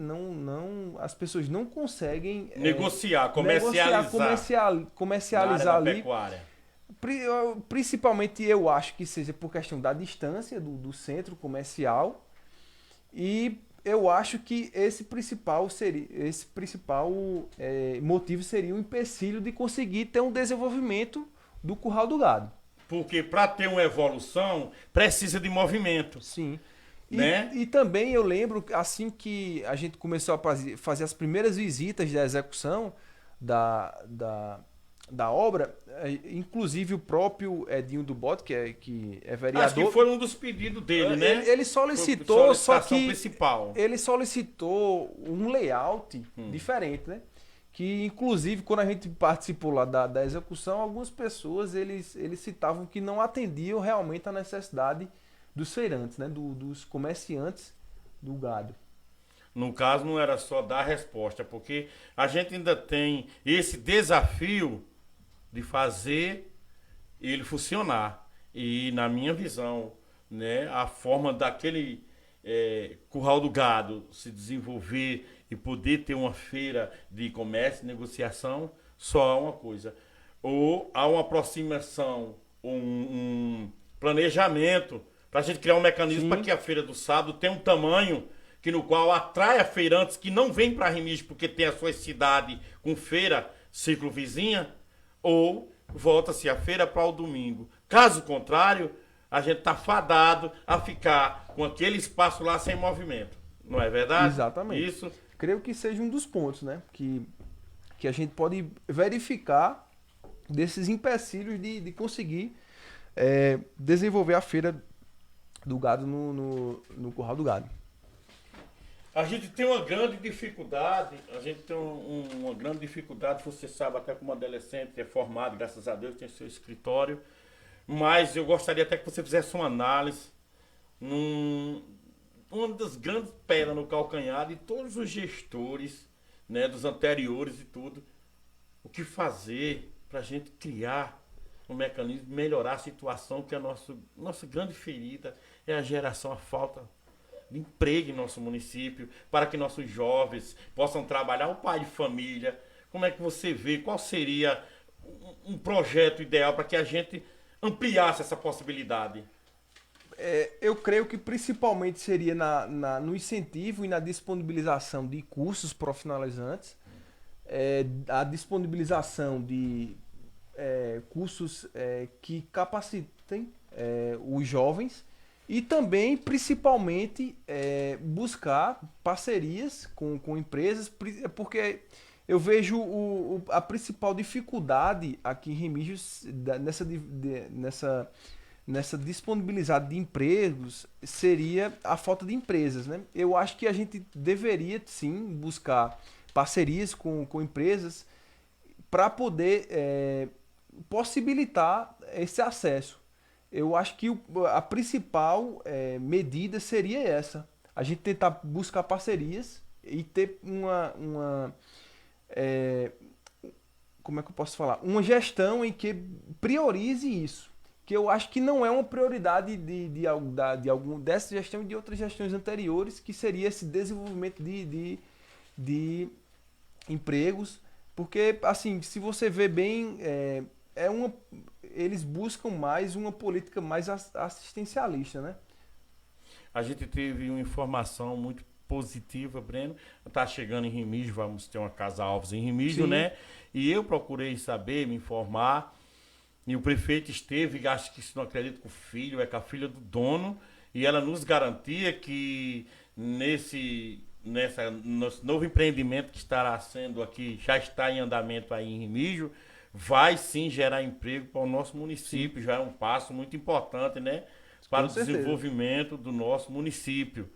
as pessoas não conseguem negociar, comercializar ali. Pecuária. Principalmente eu acho que seja por questão da distância do centro comercial. E eu acho que esse principal motivo seria o empecilho de conseguir ter um desenvolvimento do curral do gado. Porque para ter uma evolução, precisa de movimento. Sim. Né? E também eu lembro, assim que a gente começou a fazer as primeiras visitas da execução da obra, inclusive o próprio Edinho do Bote, que é vereador... Acho que foi um dos pedidos dele, né? Ele solicitou, só que principal. ele solicitou um layout diferente, né? Que inclusive quando a gente participou lá da execução, algumas pessoas eles citavam que não atendiam realmente a necessidade dos feirantes, né? Dos comerciantes do gado. No caso, não era só dar resposta, porque a gente ainda tem esse desafio de fazer ele funcionar. E, na minha visão, né, a forma daquele curral do gado se desenvolver e poder ter uma feira de comércio e negociação, só há uma coisa. Ou há uma aproximação, um planejamento, para a gente criar um mecanismo para que a feira do sábado tenha um tamanho que no qual atraia feirantes que não vêm para Remígio porque tem a sua cidade com feira, ciclo vizinha, ou volta-se a feira para o domingo. Caso contrário, a gente está fadado a ficar com aquele espaço lá sem movimento. Não é verdade? Exatamente. Isso. Creio que seja um dos pontos, né? Que a gente pode verificar desses empecilhos de conseguir desenvolver a feira do gado no curral do gado. A gente tem uma grande dificuldade, uma grande dificuldade, você sabe, até como adolescente, é formado, graças a Deus, tem seu escritório, mas eu gostaria até que você fizesse uma análise, uma das grandes pedras no calcanhar de todos os gestores, né, dos anteriores e tudo, o que fazer para a gente criar um mecanismo, melhorar a situação, que a nossa grande ferida é a geração, a falta de emprego em nosso município, para que nossos jovens possam trabalhar, o pai de família. Como é que você vê, qual seria um projeto ideal para que a gente ampliasse essa possibilidade? Eu creio que principalmente seria no incentivo e na disponibilização de cursos profissionalizantes, a disponibilização de cursos que capacitem os jovens, e também, principalmente, buscar parcerias com empresas, porque eu vejo a principal dificuldade aqui em Remígios nessa disponibilidade de empregos seria a falta de empresas, né? Eu acho que a gente deveria, sim, buscar parcerias com empresas para poder possibilitar esse acesso. Eu acho que a principal medida seria essa. A gente tentar buscar parcerias e ter como é que eu posso falar? Uma gestão em que priorize isso. Que eu acho que não é uma prioridade dessa gestão e de outras gestões anteriores, que seria esse desenvolvimento de empregos. Porque, assim, se você vê bem, eles buscam mais uma política mais assistencialista, né? A gente teve uma informação muito positiva, Breno. Está chegando em Remígio, vamos ter uma Casa Alves em Remígio, né? E eu procurei saber, me informar, e o prefeito esteve, acho que, se não acredito, com o filho, com a filha do dono, e ela nos garantia que nesse novo empreendimento que estará sendo aqui, já está em andamento aí em Remígio, vai sim gerar emprego para o nosso município. Sim. Já é um passo muito importante, né, para o desenvolvimento do nosso município.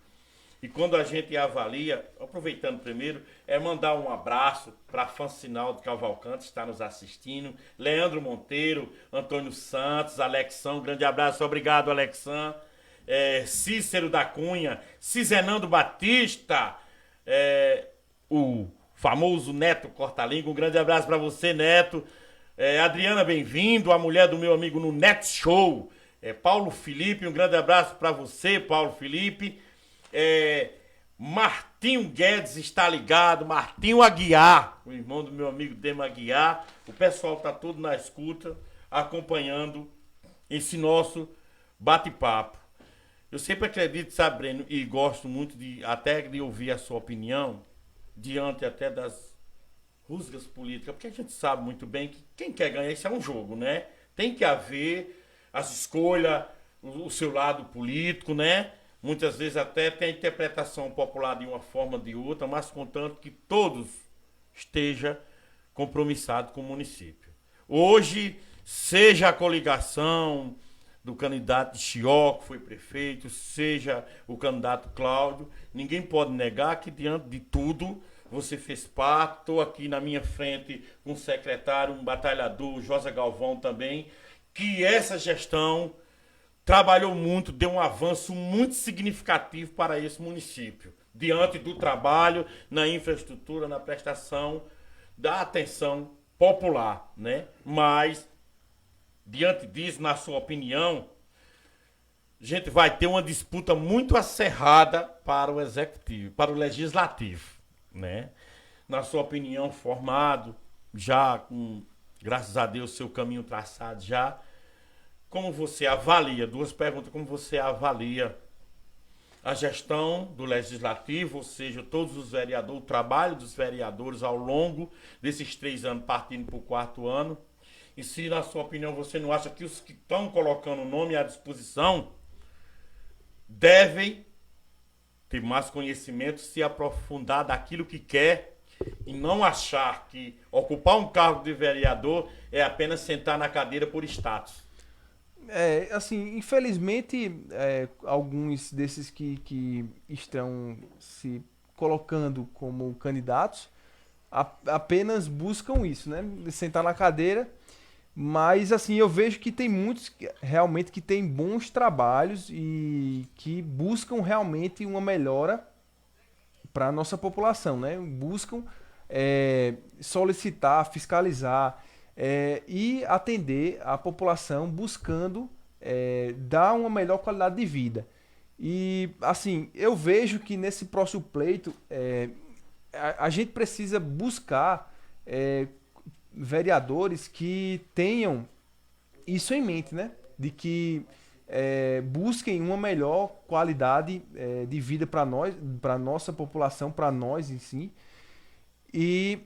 E quando a gente avalia, aproveitando primeiro, mandar um abraço para a Fancinal de Cavalcante, que está nos assistindo, Leandro Monteiro, Antônio Santos, Alexão, grande abraço, obrigado, Alexão, Cícero da Cunha, Cizenando Batista, o famoso Neto Cortalinga, um grande abraço para você, Neto. Adriana, bem-vindo, a mulher do meu amigo no Net Show. Paulo Felipe, um grande abraço para você, Paulo Felipe. Martinho Guedes está ligado, Martinho Aguiar, o irmão do meu amigo Dema Aguiar. O pessoal está todo na escuta, acompanhando esse nosso bate-papo. Eu sempre acredito, sabe, Breno, e gosto muito até de ouvir a sua opinião, diante até das rusgas políticas, porque a gente sabe muito bem que quem quer ganhar isso é um jogo, né? Tem que haver as escolhas, o seu lado político, né? Muitas vezes até tem a interpretação popular de uma forma ou de outra, mas contanto que todos estejam compromissados com o município. Hoje, seja a coligação do candidato Chió, que foi prefeito, seja o candidato Cláudio, ninguém pode negar que diante de tudo você fez parte. Estou aqui na minha frente com um secretário, um batalhador, Josa Galvão também, que essa gestão trabalhou muito, deu um avanço muito significativo para esse município, diante do trabalho na infraestrutura, na prestação da atenção popular, né? Mas, diante disso, na sua opinião, a gente vai ter uma disputa muito acirrada para o executivo, para o legislativo, né? Na sua opinião, formado, já com, graças a Deus, seu caminho traçado já, como você avalia, duas perguntas, como você avalia a gestão do legislativo, ou seja, todos os vereadores, o trabalho dos vereadores ao longo desses 3 anos, partindo para o 4º ano, e se, na sua opinião, você não acha que os que estão colocando o nome à disposição devem ter mais conhecimento, se aprofundar daquilo que quer e não achar que ocupar um cargo de vereador é apenas sentar na cadeira por status? Assim, infelizmente, alguns desses que estão se colocando como candidatos apenas buscam isso, né? Sentar na cadeira. Mas, assim, eu vejo que tem muitos realmente que têm bons trabalhos e que buscam realmente uma melhora para a nossa população, né? Buscam solicitar, fiscalizar e atender a população buscando dar uma melhor qualidade de vida. E, assim, eu vejo que nesse próximo pleito a gente precisa buscar vereadores que tenham isso em mente, né? De que busquem uma melhor qualidade de vida para nós, para nossa população, para nós em si. E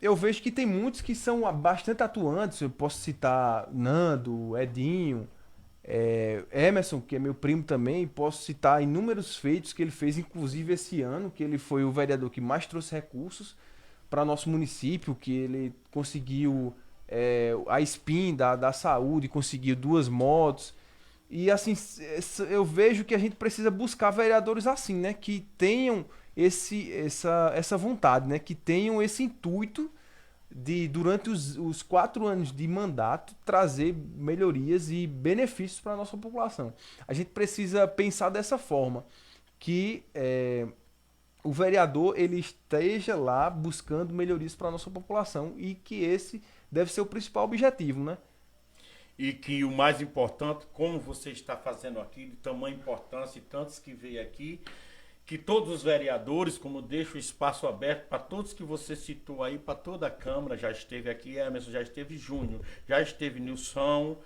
eu vejo que tem muitos que são bastante atuantes. Eu posso citar Nando, Edinho, Emerson, que é meu primo também. Posso citar inúmeros feitos que ele fez, inclusive esse ano, que ele foi o vereador que mais trouxe recursos para nosso município, que ele conseguiu a SPIN da saúde, conseguiu 2 motos. E, assim, eu vejo que a gente precisa buscar vereadores assim, né? Que tenham essa vontade, né? Que tenham esse intuito de, durante os 4 anos de mandato, trazer melhorias e benefícios para a nossa população. A gente precisa pensar dessa forma, que o vereador ele esteja lá buscando melhorias para a nossa população e que esse deve ser o principal objetivo, né? E que o mais importante, como você está fazendo aqui, de tamanha importância e tantos que veio aqui, que todos os vereadores, como deixo o espaço aberto para todos que você citou aí, para toda a Câmara, já esteve aqui, Emerson, já esteve Júnior, já esteve Nilson,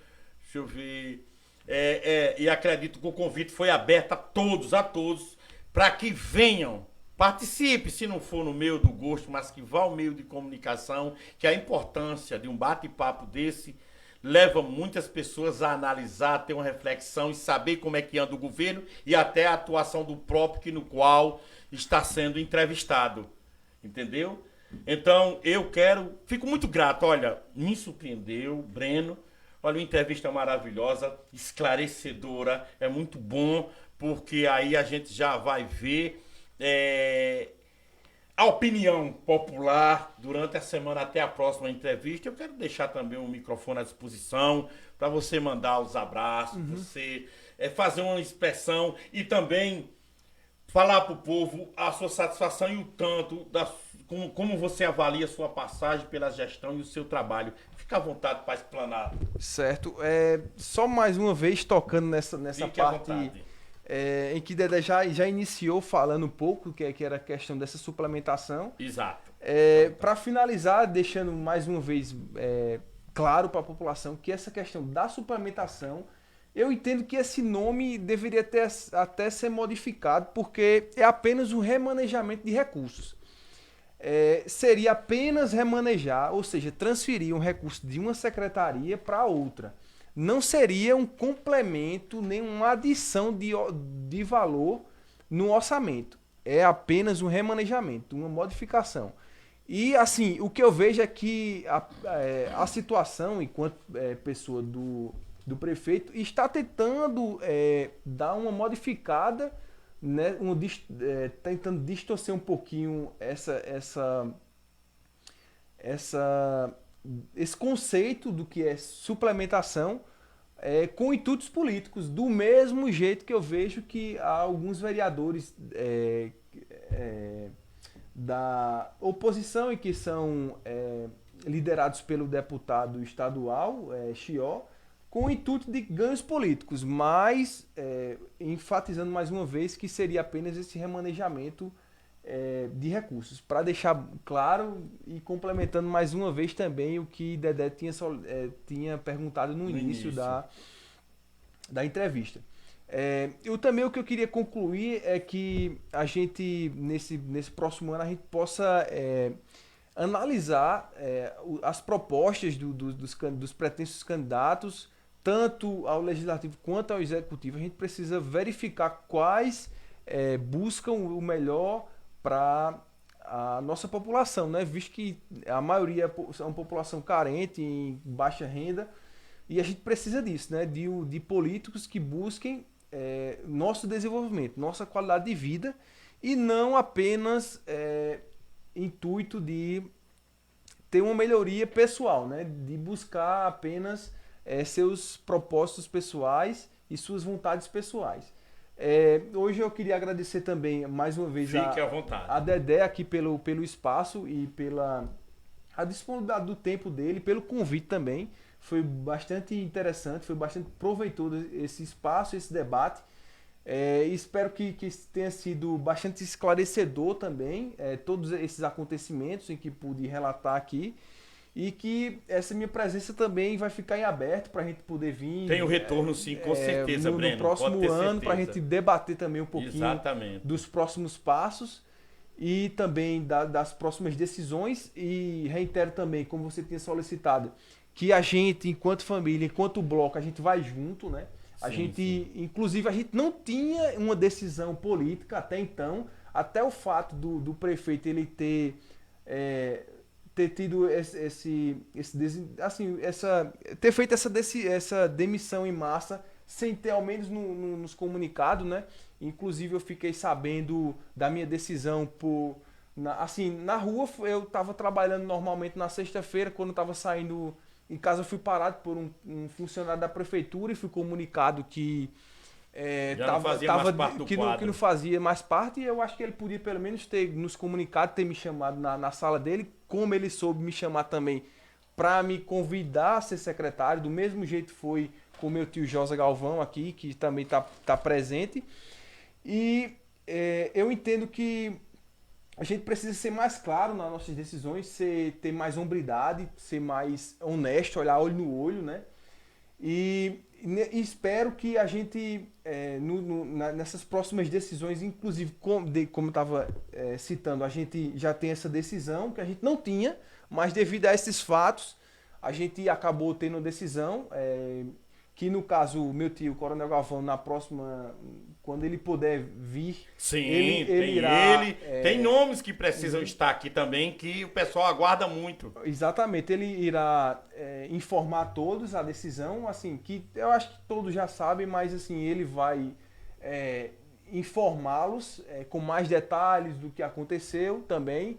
deixa eu ver, e acredito que o convite foi aberto a todos, para que venham, participe, se não for no meio do gosto, mas que vá ao meio de comunicação, que a importância de um bate-papo desse leva muitas pessoas a analisar, ter uma reflexão e saber como é que anda o governo e até a atuação do próprio no qual está sendo entrevistado. Entendeu? Então, fico muito grato. Olha, me surpreendeu, Breno. Olha, uma entrevista maravilhosa, esclarecedora. É muito bom, porque aí a gente já vai ver a opinião popular durante a semana até a próxima entrevista. Eu quero deixar também o microfone à disposição para você mandar os abraços, você fazer uma expressão e também falar para o povo a sua satisfação e o tanto, como você avalia a sua passagem pela gestão e o seu trabalho. Fica à vontade para explanar. Certo. Só mais uma vez tocando nessa Fique à parte... vontade. Em que Dedé já iniciou falando um pouco, que era a questão dessa suplementação. Exato. Para finalizar, deixando mais uma vez claro para a população que essa questão da suplementação eu entendo que esse nome deveria até ser modificado, porque é apenas um remanejamento de recursos. Seria apenas remanejar, ou seja, transferir um recurso de uma secretaria para outra. Não seria um complemento, nem uma adição de valor no orçamento. É apenas um remanejamento, uma modificação. E, assim, o que eu vejo é que a situação, enquanto pessoa do prefeito, está tentando dar uma modificada, né, tentando distorcer um pouquinho esse conceito do que é suplementação com intuitos políticos, do mesmo jeito que eu vejo que há alguns vereadores da oposição e que são liderados pelo deputado estadual, Chió, com o intuito de ganhos políticos, mas enfatizando mais uma vez que seria apenas esse remanejamento de recursos, para deixar claro e complementando mais uma vez também o que Dedé tinha perguntado no início da entrevista. O que eu queria concluir é que a gente, nesse próximo ano, a gente possa analisar as propostas dos pretensos candidatos, tanto ao Legislativo quanto ao Executivo. A gente precisa verificar quais buscam o melhor para a nossa população, né? Visto que a maioria é uma população carente, em baixa renda, e a gente precisa disso, né? De políticos que busquem nosso desenvolvimento, nossa qualidade de vida, e não apenas intuito de ter uma melhoria pessoal, né? De buscar apenas seus propósitos pessoais e suas vontades pessoais. Hoje eu queria agradecer também mais uma vez a Dedé aqui pelo espaço e pela a disponibilidade do tempo dele, pelo convite também. Foi bastante interessante, foi bastante proveitoso esse espaço, esse debate. Espero que tenha sido bastante esclarecedor também, todos esses acontecimentos em que pude relatar aqui. E que essa minha presença também vai ficar em aberto para a gente poder vir. Tem o retorno, sim, com certeza, Breno. No próximo ano, para a gente debater também um pouquinho dos próximos passos e também das próximas decisões. E reitero também, como você tinha solicitado, que a gente, enquanto família, enquanto bloco, a gente vai junto, né? Inclusive, a gente não tinha uma decisão política até então, até o fato do prefeito ele ter tido ter feito essa demissão em massa sem ter ao menos nos comunicados, né? Inclusive eu fiquei sabendo da minha decisão na rua. Eu estava trabalhando normalmente na sexta-feira, quando eu estava saindo em casa eu fui parado por um funcionário da prefeitura e fui comunicado que não fazia mais parte, e eu acho que ele podia pelo menos ter nos comunicado, ter me chamado na sala dele, como ele soube me chamar também para me convidar a ser secretário, do mesmo jeito foi com meu tio Josa Galvão aqui, que também está presente. E eu entendo que a gente precisa ser mais claro nas nossas decisões, ter mais hombridade, ser mais honesto, olhar olho no olho, né? E espero que a gente, nessas próximas decisões, inclusive, como eu estava citando, a gente já tem essa decisão, que a gente não tinha, mas devido a esses fatos, a gente acabou tendo uma decisão, que no caso, o meu tio, Coronel Galvão, na próxima, quando ele puder vir... Sim, ele irá, tem nomes que precisam estar aqui também, que o pessoal aguarda muito. Exatamente, ele irá informar todos a decisão, assim, que eu acho que todos já sabem, mas assim, ele vai informá-los com mais detalhes do que aconteceu também.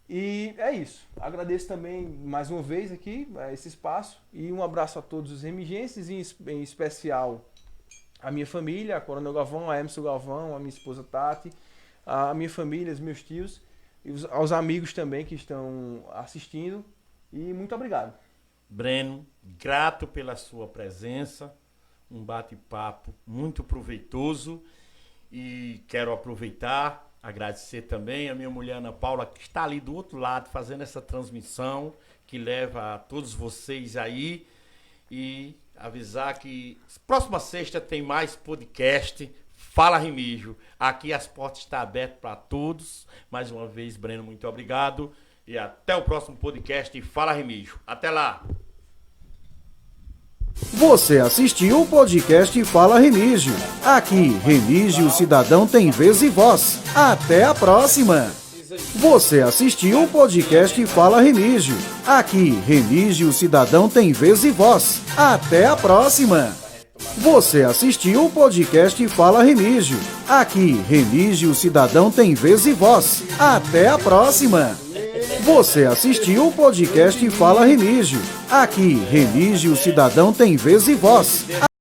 E é isso. Agradeço também mais uma vez aqui esse espaço e um abraço a todos os remigenses, em especial a minha família, a Coronel Galvão, a Emerson Galvão, a minha esposa Tati, a minha família, os meus tios, e aos amigos também que estão assistindo. E muito obrigado. Breno, grato pela sua presença, um bate-papo muito proveitoso, e quero aproveitar, agradecer também a minha mulher Ana Paula, que está ali do outro lado fazendo essa transmissão, que leva a todos vocês aí, e avisar que próxima sexta tem mais podcast Fala Remígio. Aqui as portas estão abertas para todos. Mais uma vez, Breno, muito obrigado. E até o próximo podcast Fala Remígio. Até lá! Você assistiu o podcast Fala Remígio. Aqui, Remígio Cidadão tem vez e voz. Até a próxima! Você assistiu o podcast Fala Remígio. Aqui, Remígio Cidadão tem vez e voz. Até a próxima! Você assistiu o podcast Fala Remígio. Aqui, Remígio Cidadão tem vez e voz. Até a próxima! Você assistiu o podcast Fala Remígio. Aqui, Remígio Cidadão tem vez e voz.